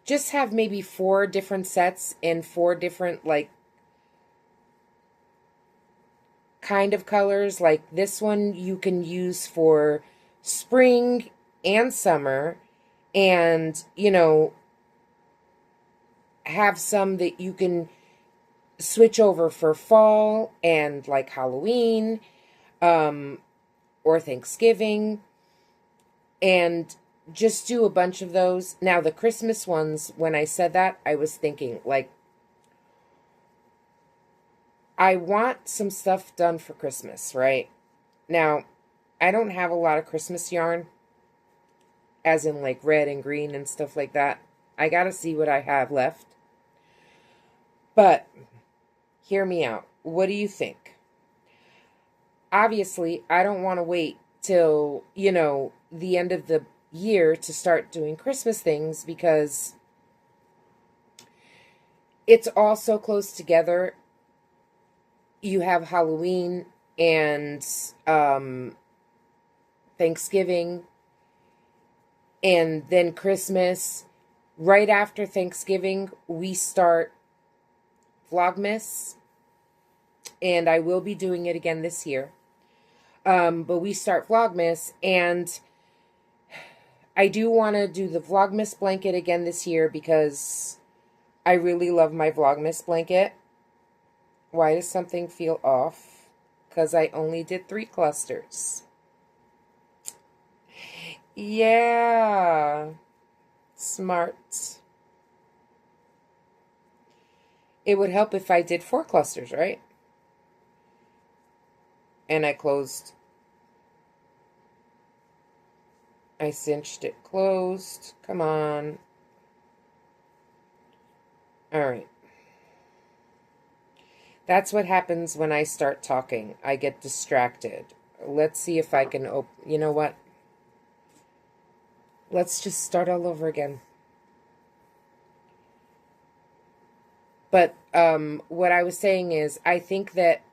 just have maybe 4 different sets and 4 different, like, kind of colors. Like this one you can use for spring and summer, and have some that you can switch over for fall and like Halloween, or Thanksgiving, and just do a bunch of those. Now the Christmas ones, when I said that, I was thinking like I want some stuff done for Christmas, right? Now, I don't have a lot of Christmas yarn, as in like red and green and stuff like that. I got to see what I have left. But hear me out. What do you think? Obviously, I don't want to wait till, the end of the year to start doing Christmas things because it's all so close together. You have Halloween and Thanksgiving and then Christmas. Right after Thanksgiving, we start Vlogmas, and I will be doing it again this year. But we start Vlogmas, and I do want to do the Vlogmas blanket again this year because I really love my Vlogmas blanket. Why does something feel off? Because I only did 3 clusters. Yeah. Smart. It would help if I did 4 clusters, right? And I closed. I cinched it closed. Come on. All right. That's what happens when I start talking. I get distracted. Let's see if I can open. You know what? Let's just start all over again. But what I was saying is, I think that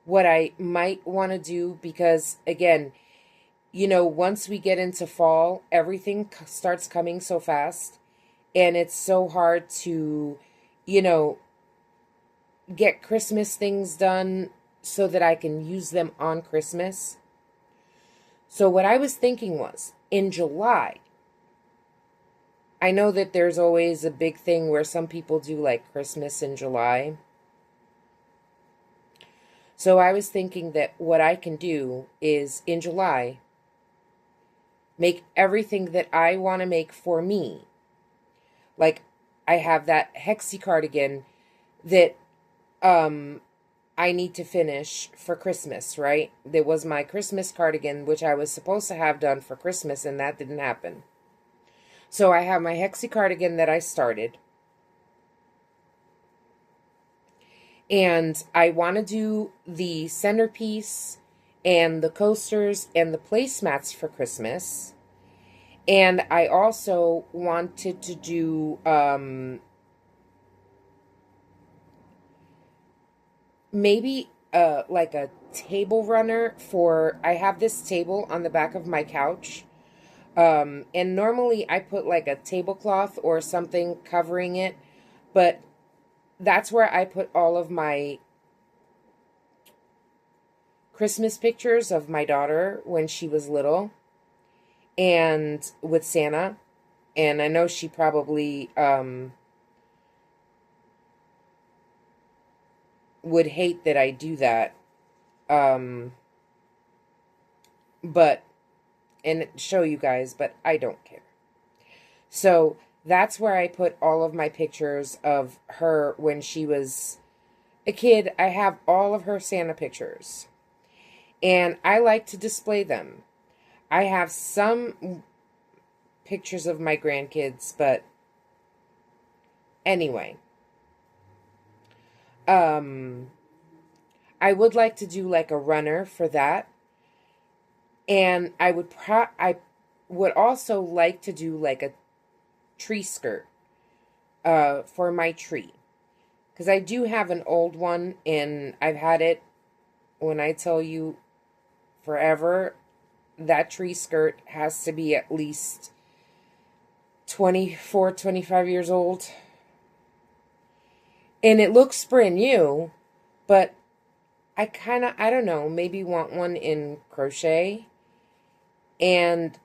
what I might want to do, because again, once we get into fall, everything starts coming so fast, and it's so hard to, get Christmas things done so that I can use them on Christmas. So what I was thinking was, in July, I know that there's always a big thing where some people do like Christmas in July. So I was thinking that what I can do is in July, make everything that I want to make for me. Like I have that Hexie cardigan that I need to finish for Christmas, right? That was my Christmas cardigan, which I was supposed to have done for Christmas, and that didn't happen. So I have my Hexie cardigan that I started. And I want to do the centerpiece and the coasters and the placemats for Christmas. And I also wanted to do maybe like a table runner for, I have this table on the back of my couch. And normally I put like a tablecloth or something covering it, but that's where I put all of my Christmas pictures of my daughter when she was little and with Santa. And I know she probably would hate that I do that. But, and show you guys, but I don't care. So that's where I put all of my pictures of her when she was a kid. I have all of her Santa pictures, and I like to display them. I have some pictures of my grandkids, but anyway, I would like to do like a runner for that, and I would also like to do like a tree skirt for my tree, because I do have an old one, and I've had it, when I tell you, forever. That tree skirt has to be at least 24, 25 years old. And it looks brand new, but I don't know, maybe want one in crochet. And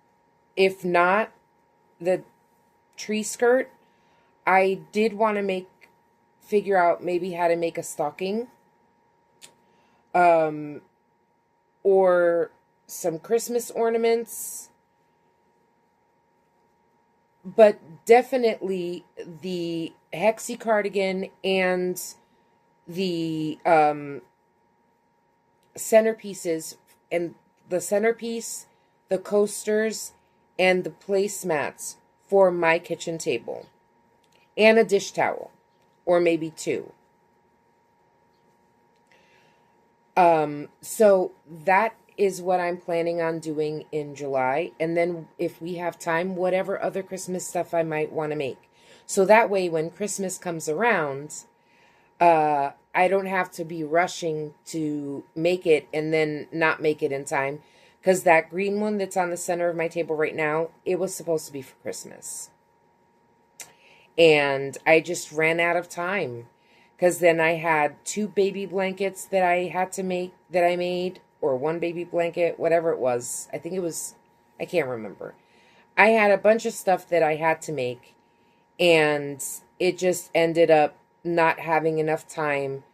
if not, the tree skirt, I did want to figure out maybe how to make a stocking. Or some Christmas ornaments. But definitely the Hexie cardigan and the centerpieces, and the centerpiece, the coasters, and the placemats for my kitchen table, and a dish towel, or maybe two. So that is what I'm planning on doing in July. And then if we have time, whatever other Christmas stuff I might want to make. So that way, when Christmas comes around, I don't have to be rushing to make it and then not make it in time. Because that green one that's on the center of my table right now, it was supposed to be for Christmas. And I just ran out of time. Because then I had 2 baby blankets that I had to make, that I made, or 1 baby blanket, whatever it was. I think it was, I can't remember. I had a bunch of stuff that I had to make, and it just ended up not having enough time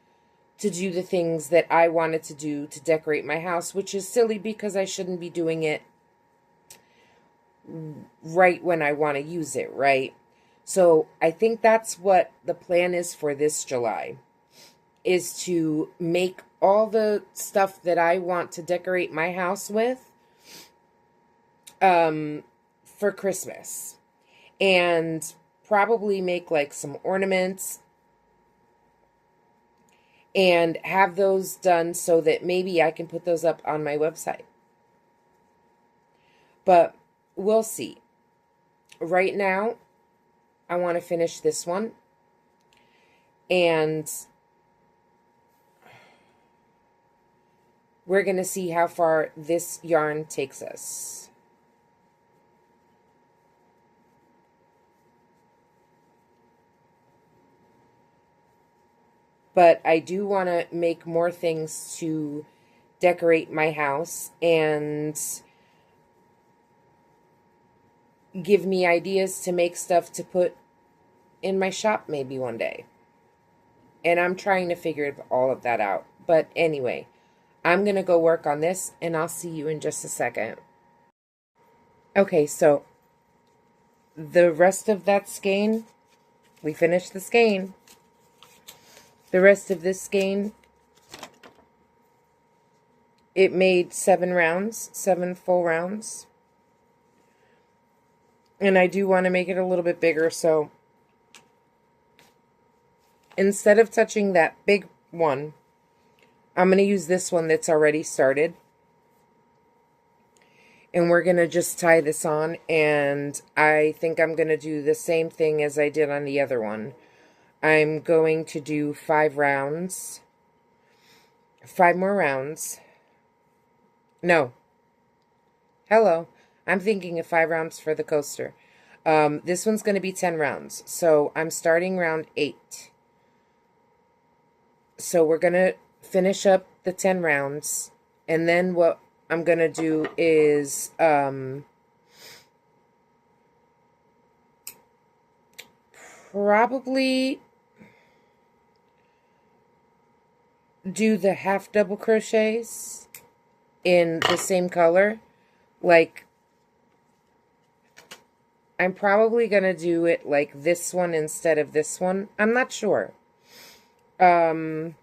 to do the things that I wanted to do to decorate my house, which is silly because I shouldn't be doing it right when I want to use it, right? So I think that's what the plan is for this July, is to make all the stuff that I want to decorate my house with for Christmas. And probably make like some ornaments and have those done so that maybe I can put those up on my website. But we'll see. Right now, I want to finish this one. And we're going to see how far this yarn takes us. But I do want to make more things to decorate my house and give me ideas to make stuff to put in my shop maybe one day. And I'm trying to figure all of that out. But anyway, I'm going to go work on this, and I'll see you in just a second. Okay, so the rest of that skein, we finished the skein. The rest of this skein, it made 7 rounds, 7 full rounds. And I do want to make it a little bit bigger, so instead of touching that big one, I'm going to use this one that's already started. And we're going to just tie this on, and I think I'm going to do the same thing as I did on the other one. I'm going to do 5 rounds. 5 more rounds. No. Hello. I'm thinking of 5 rounds for the coaster. This one's going to be 10 rounds. So I'm starting round 8. So we're going to finish up the 10 rounds. And then what I'm going to do is probably do the half double crochets in the same color. Like, I'm probably going to do it like this one instead of this one. I'm not sure. I'm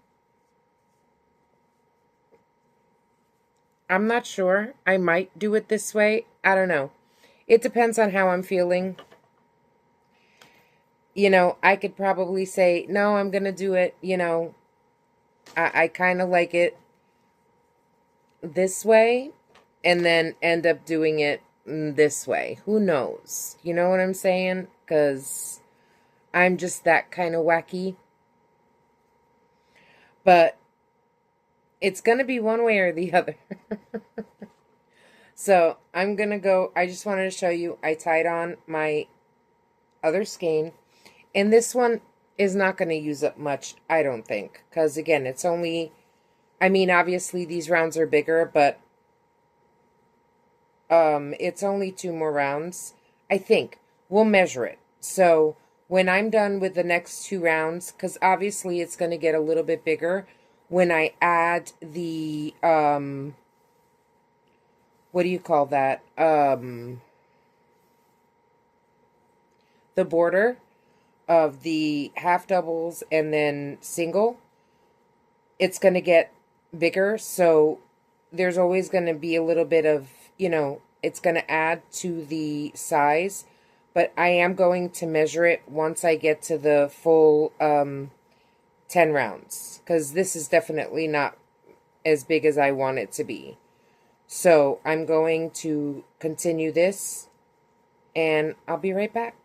not sure. I might do it this way. I don't know. It depends on how I'm feeling. You know, I could probably say, no, I'm going to do it, you know, I kind of like it this way, and then end up doing it this way. Who knows? You know what I'm saying? Because I'm just that kind of wacky. But it's going to be one way or the other. So I'm going to go. I just wanted to show you. I tied on my other skein. And this one is not going to use up much, I don't think. Because, again, it's only... I mean, obviously, these rounds are bigger, but it's only 2 more rounds. I think. We'll measure it. So, when I'm done with the next 2 rounds, because obviously it's going to get a little bit bigger when I add the, what do you call that? The border of the half doubles and then single, it's going to get bigger. So there's always going to be a little bit of, you know, it's going to add to the size, but I am going to measure it once I get to the full 10 rounds, because this is definitely not as big as I want it to be. So I'm going to continue this, and I'll be right back.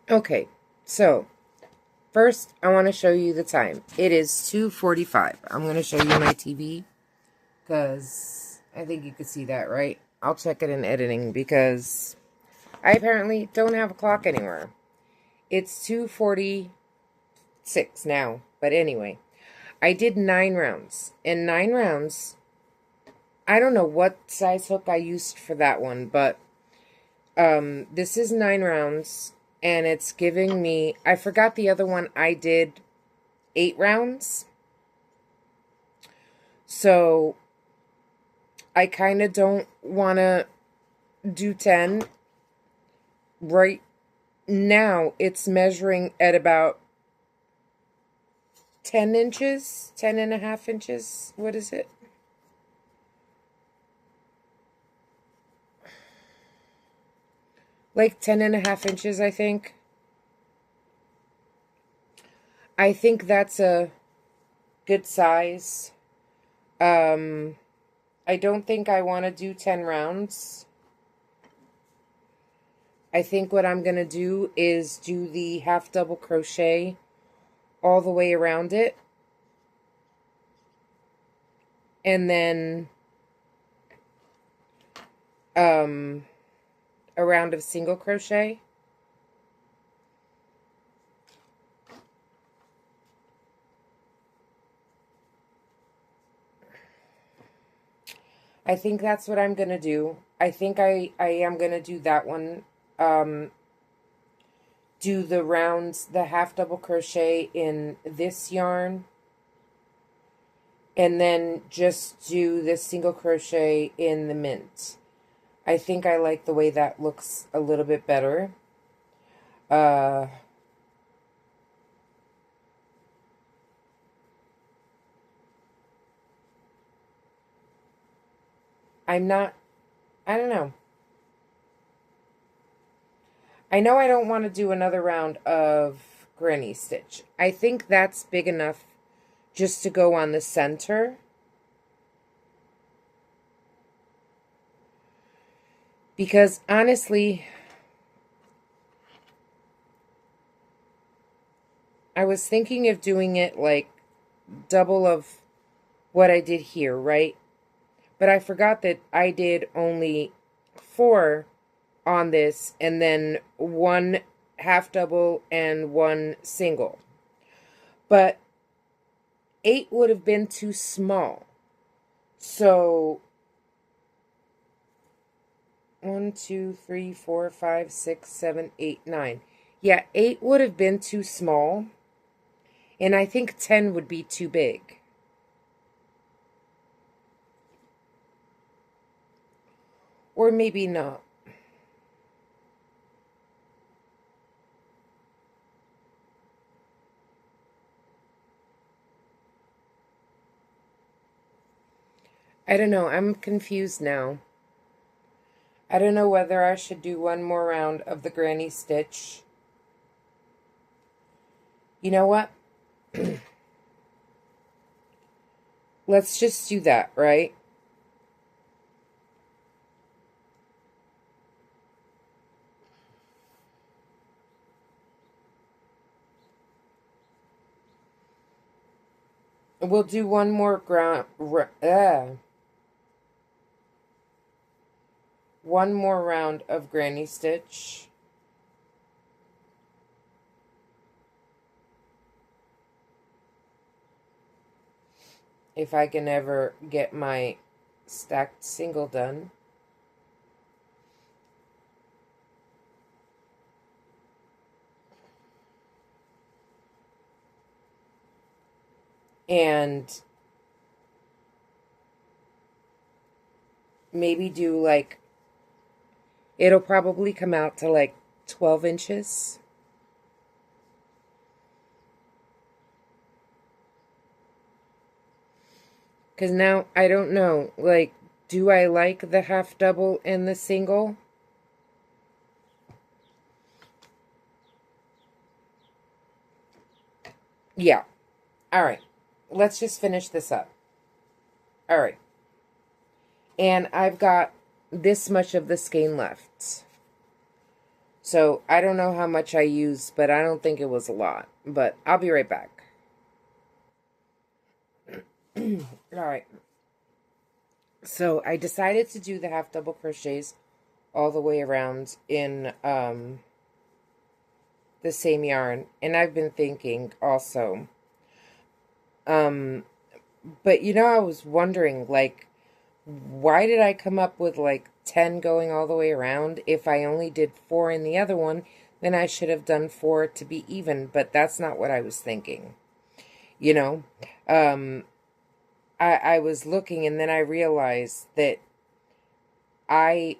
Okay, so first I want to show you the time. It is 2:45. I'm going to show you my TV because I think you could see that, right? I'll check it in editing because I apparently don't have a clock anywhere. It's 2:46 now, but anyway, I did 9 rounds. In 9 rounds, I don't know what size hook I used for that one, but this is 9 rounds, and it's giving me, I forgot the other one, I did 8 rounds. So I kind of don't want to do 10. Right now, it's measuring at about 10 inches, 10.5 inches. What is it? Like 10.5 inches, I think. I think that's a good size. I don't think I want to do 10 rounds. I think what I'm going to do is do the half double crochet all the way around it. And then a round of single crochet. I think that's what I'm going to do. I think I am going to do that one. Do the rounds, the half double crochet in this yarn. And then just do the single crochet in the mint. I think I like the way that looks a little bit better. I don't know. I know I don't want to do another round of granny stitch. I think that's big enough just to go on the center. Because honestly, I was thinking of doing it like double of what I did here, right? But I forgot that I did only 4 on this, and then 1 half double and 1 single. But 8 would have been too small. So 1, 2, 3, 4, 5, 6, 7, 8, 9. Yeah, 8 would have been too small. And I think 10 would be too big. Or maybe not. I don't know. I'm confused now. I don't know whether I should do one more round of the granny stitch. You know what? Let's just do that, right? We'll do one more one more round of granny stitch. if I can ever get my stacked single done. And maybe do like, it'll probably come out to like 12 inches. Because now I don't know, like, do I like the half double and the single? Yeah. All right. Let's just finish this up. All right. And I've got this much of the skein left. So I don't know how much I used, but I don't think it was a lot. But I'll be right back. All right. So I decided to do the half double crochets all the way around in the same yarn. And I've been thinking also, but you know, I was wondering, like, why did I come up with like 10 going all the way around? If I only did 4 in the other one, then I should have done 4 to be even, but that's not what I was thinking. You know, I was looking and then I realized that I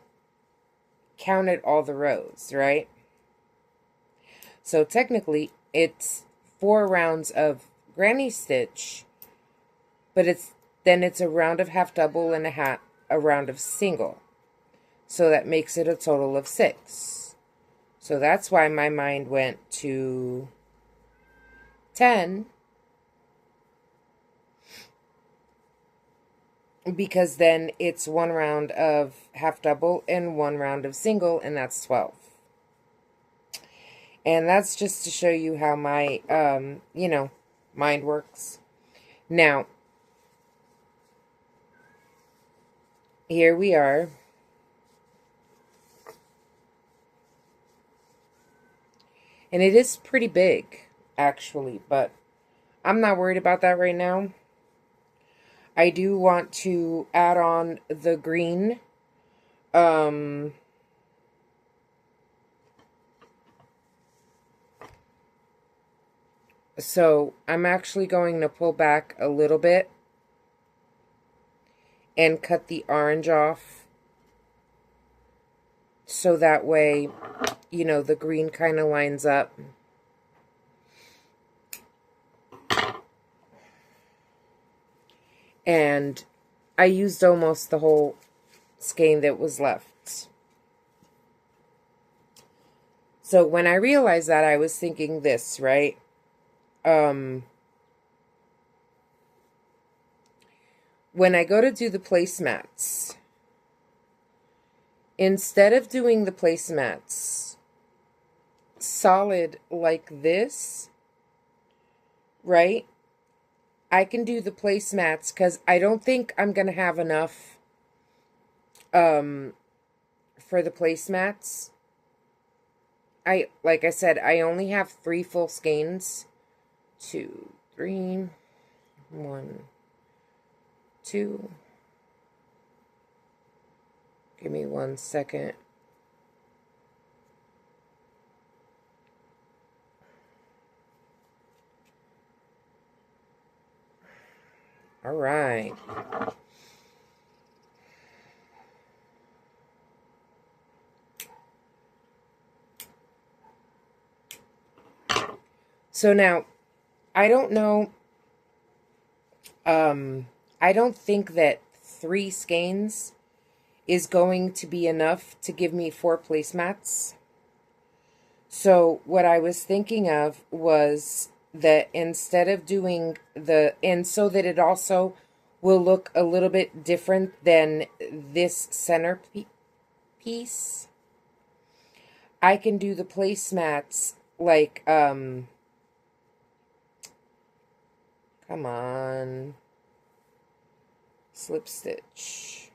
counted all the rows, right? So technically it's 4 rounds of granny stitch, but it's a round of half double and a round of single. So that makes it a total of 6. So that's why my mind went to 10, because then it's 1 round of half double and 1 round of single, and that's 12. And that's just to show you how my, mind works. Now, here we are. And it is pretty big, actually, but I'm not worried about that right now. I do want to add on the green. So I'm actually going to pull back a little bit and cut the orange off. So that way, the green kind of lines up. And I used almost the whole skein that was left. So when I realized that, I was thinking this, right? When I go to do the placemats, instead of doing the placemats solid like this, right? I can do the placemats because I don't think I'm going to have enough for the placemats. Like I said, I only have 3 full skeins. 2, 3, 1, 2. Give me 1 second. All right. So now, I don't know, I don't think that 3 skeins is going to be enough to give me 4 placemats. So what I was thinking of was that instead of doing and so that it also will look a little bit different than this center piece, I can do the placemats like, come on, slip stitch.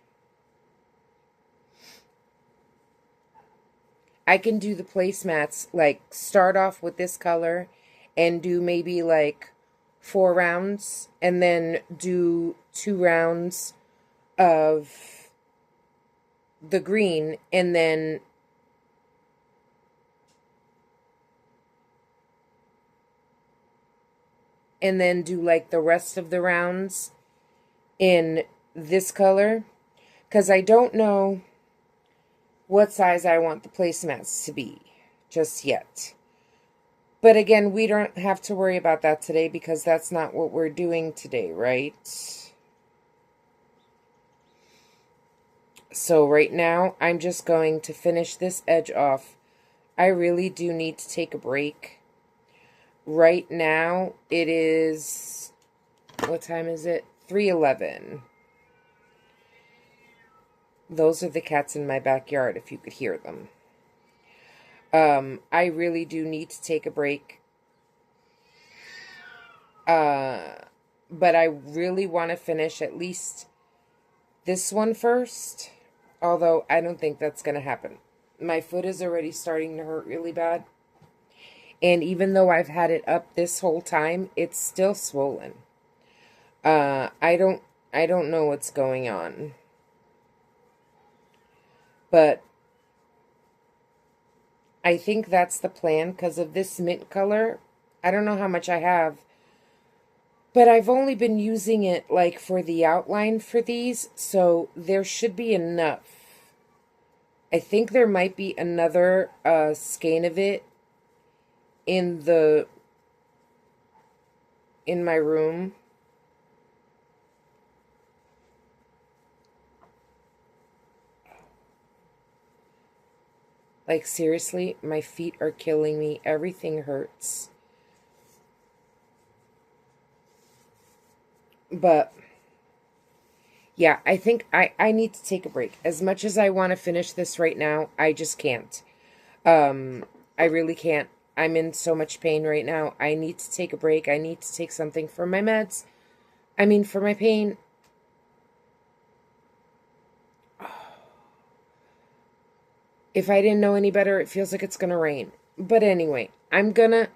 I can do the placemats, like, start off with this color and do maybe, like, 4 rounds, and then do 2 rounds of the green, and then do like the rest of the rounds in this color, because I don't know what size I want the placemats to be just yet. But again, we don't have to worry about that today because that's not what we're doing today, right? So right now, I'm just going to finish this edge off. I really do need to take a break. Right now, it is, what time is it? 3:11. Those are the cats in my backyard, if you could hear them. I really do need to take a break. But I really want to finish at least this one first. Although, I don't think that's going to happen. My foot is already starting to hurt really bad. And even though I've had it up this whole time, it's still swollen. I don't know what's going on. But I think that's the plan because of this mint color. I don't know how much I have, but I've only been using it like for the outline for these, so there should be enough. I think there might be another skein of it in my room. Like, seriously, my feet are killing me. Everything hurts. But, yeah, I think I need to take a break. As much as I want to finish this right now, I just can't. I really can't. I'm in so much pain right now. I need to take a break. I need to take something for my meds. I mean, for my pain. If I didn't know any better, it feels like it's going to rain. But anyway, I'm going to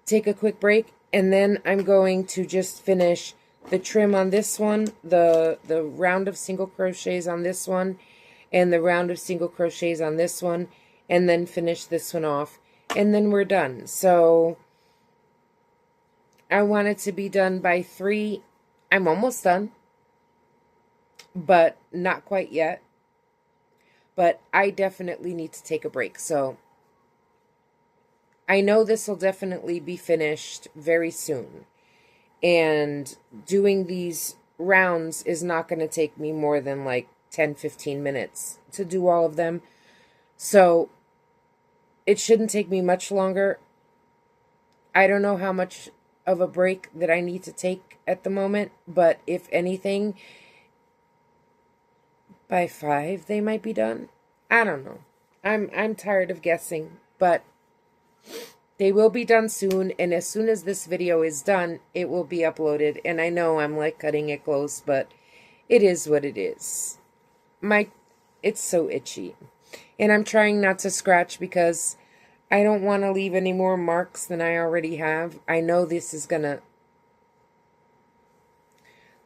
take a quick break, and then I'm going to just finish the trim on this one, the round of single crochets on this one, and the round of single crochets on this one, and then finish this one off, and then we're done. So I want it to be done by 3. I'm almost done, but not quite yet. But I definitely need to take a break. So I know this will definitely be finished very soon. And doing these rounds is not going to take me more than like 10-15 minutes to do all of them. So it shouldn't take me much longer. I don't know how much of a break that I need to take at the moment. But if anything, by 5 they might be done. I don't know. I'm tired of guessing, but they will be done soon, and as soon as this video is done, it will be uploaded. And I know I'm like cutting it close, but it is what it is. It's so itchy. And I'm trying not to scratch because I don't want to leave any more marks than I already have. I know this is gonna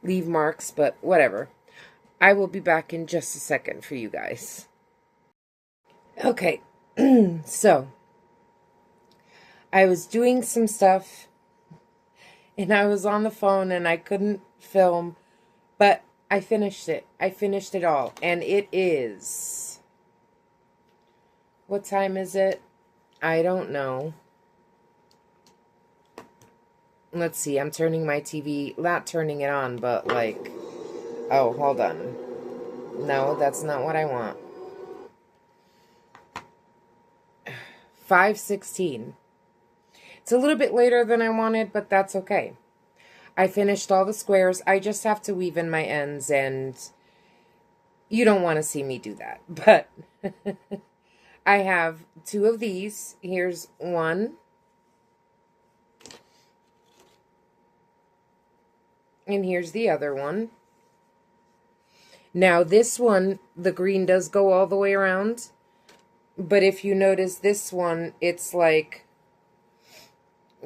leave marks, but whatever. I will be back in just a second for you guys. Okay, so I was doing some stuff and I was on the phone and I couldn't film, but I finished it. I finished it all, and it is, what time is it? I don't know. Let's see, I'm turning my TV, not turning it on, but like, oh, hold on. No, that's not what I want. 5:16. It's a little bit later than I wanted, but that's okay. I finished all the squares. I just have to weave in my ends, and you don't want to see me do that. But I have 2 of these. Here's one. And here's the other one. Now, this one, the green does go all the way around. But if you notice this one, it's like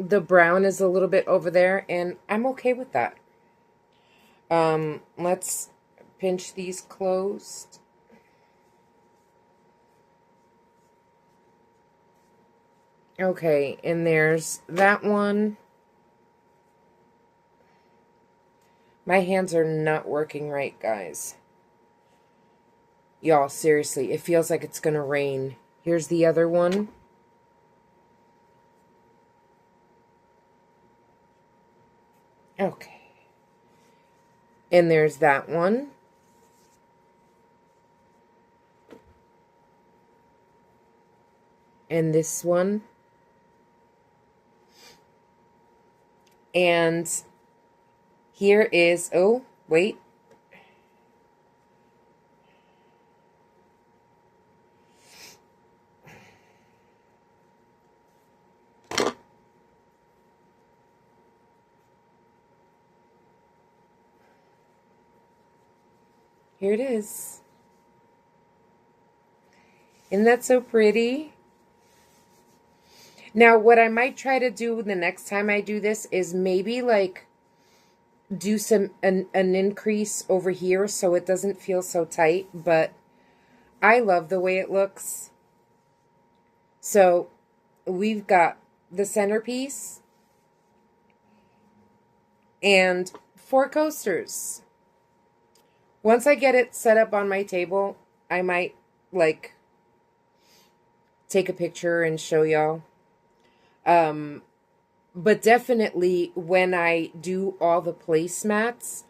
the brown is a little bit over there, and I'm okay with that. Let's pinch these closed. Okay, and there's that one. My hands are not working right, guys. Y'all, seriously, it feels like it's gonna rain. Here's the other one. Okay. And there's that one. And this one. And here is, oh, wait. Here it is. Isn't that so pretty? Now, what I might try to do the next time I do this is maybe like do an increase over here so it doesn't feel so tight, but I love the way it looks. So we've got the centerpiece and 4 coasters. Once I get it set up on my table, I might like take a picture and show y'all. But definitely when I do all the placemats,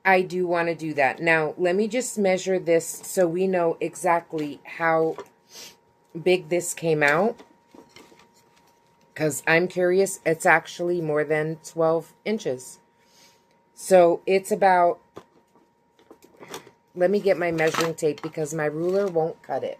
I do want to do that. Now, let me just measure this so we know exactly how big this came out. Because I'm curious, it's actually more than 12 inches. So it's about, let me get my measuring tape because my ruler won't cut it.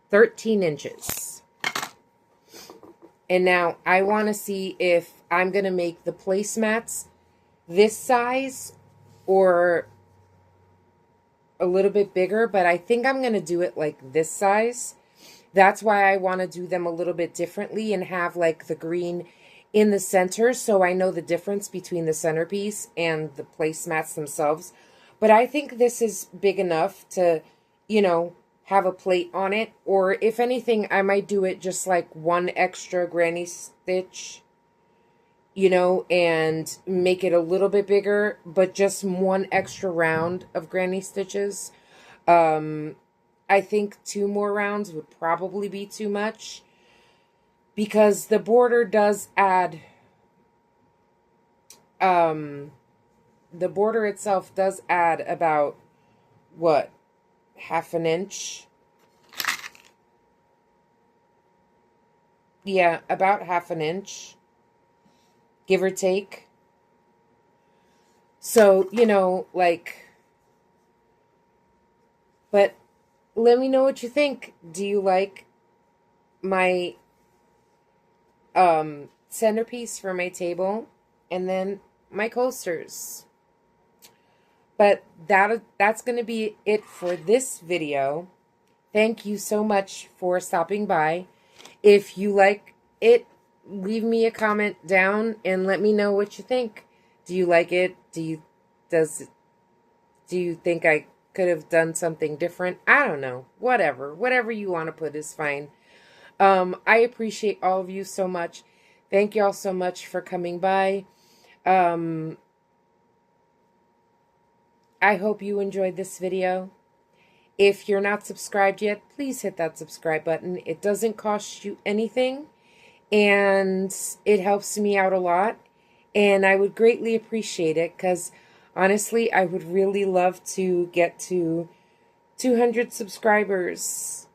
$13 inches. And now I want to see if I'm going to make the placemats this size or a little bit bigger, but I think I'm going to do it like this size. That's why I want to do them a little bit differently and have like the green in the center so I know the difference between the centerpiece and the placemats themselves. But I think this is big enough to, you know, have a plate on it, or if anything, I might do it just like one extra granny stitch, you know, and make it a little bit bigger, but just one extra round of granny stitches. I think 2 more rounds would probably be too much because the border does add, the border itself does add about, what, half an inch? Yeah, about half an inch, give or take. So, you know, like, but let me know what you think. Do you like my centerpiece for my table and then my coasters? But that's going to be it for this video. Thank you so much for stopping by. If you like it, leave me a comment down and let me know what you think. Do you like it? Do you think I could have done something different? I don't know. Whatever you want to put is fine. I appreciate all of you so much. Thank you all so much for coming by. I hope you enjoyed this video. If you're not subscribed yet, please hit that subscribe button. It doesn't cost you anything, and it helps me out a lot, and I would greatly appreciate it, because honestly, I would really love to get to 200 subscribers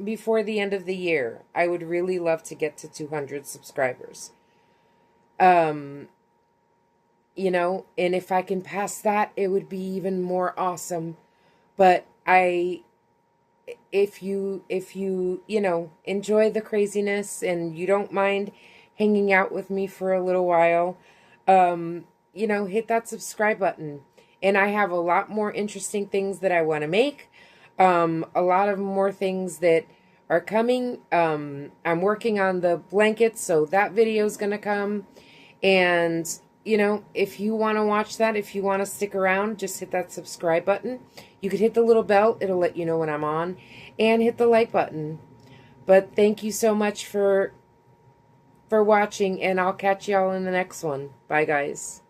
before the end of the year. I would really love to get to 200 subscribers. You know, and if I can pass that, it would be even more awesome. But I if you enjoy the craziness and you don't mind hanging out with me for a little while, hit that subscribe button. And I have a lot more interesting things that I want to make. A lot of more things that are coming. I'm working on the blankets, so that video is going to come. And, if you want to watch that, if you want to stick around, just hit that subscribe button. You could hit the little bell. It'll let you know when I'm on. And hit the like button. But thank you so much for watching, and I'll catch y'all in the next one. Bye, guys.